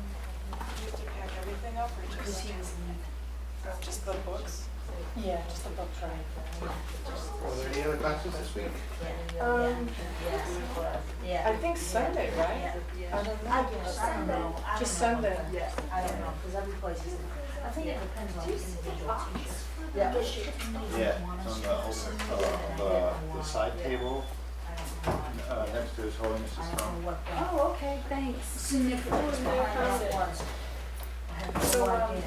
Pack everything up or just the books? Yeah, just the book trying. Are there any other classes this week? I think Sunday, right? I don't know. I don't know. Just Sunday. Yeah, I don't know, because every place is, I think it depends on the individual teacher. Yeah. Yeah, it's on the side table, next to His Holiness' I don't throne. know what the Oh, okay, thanks. significance behind that was. I have So, no idea.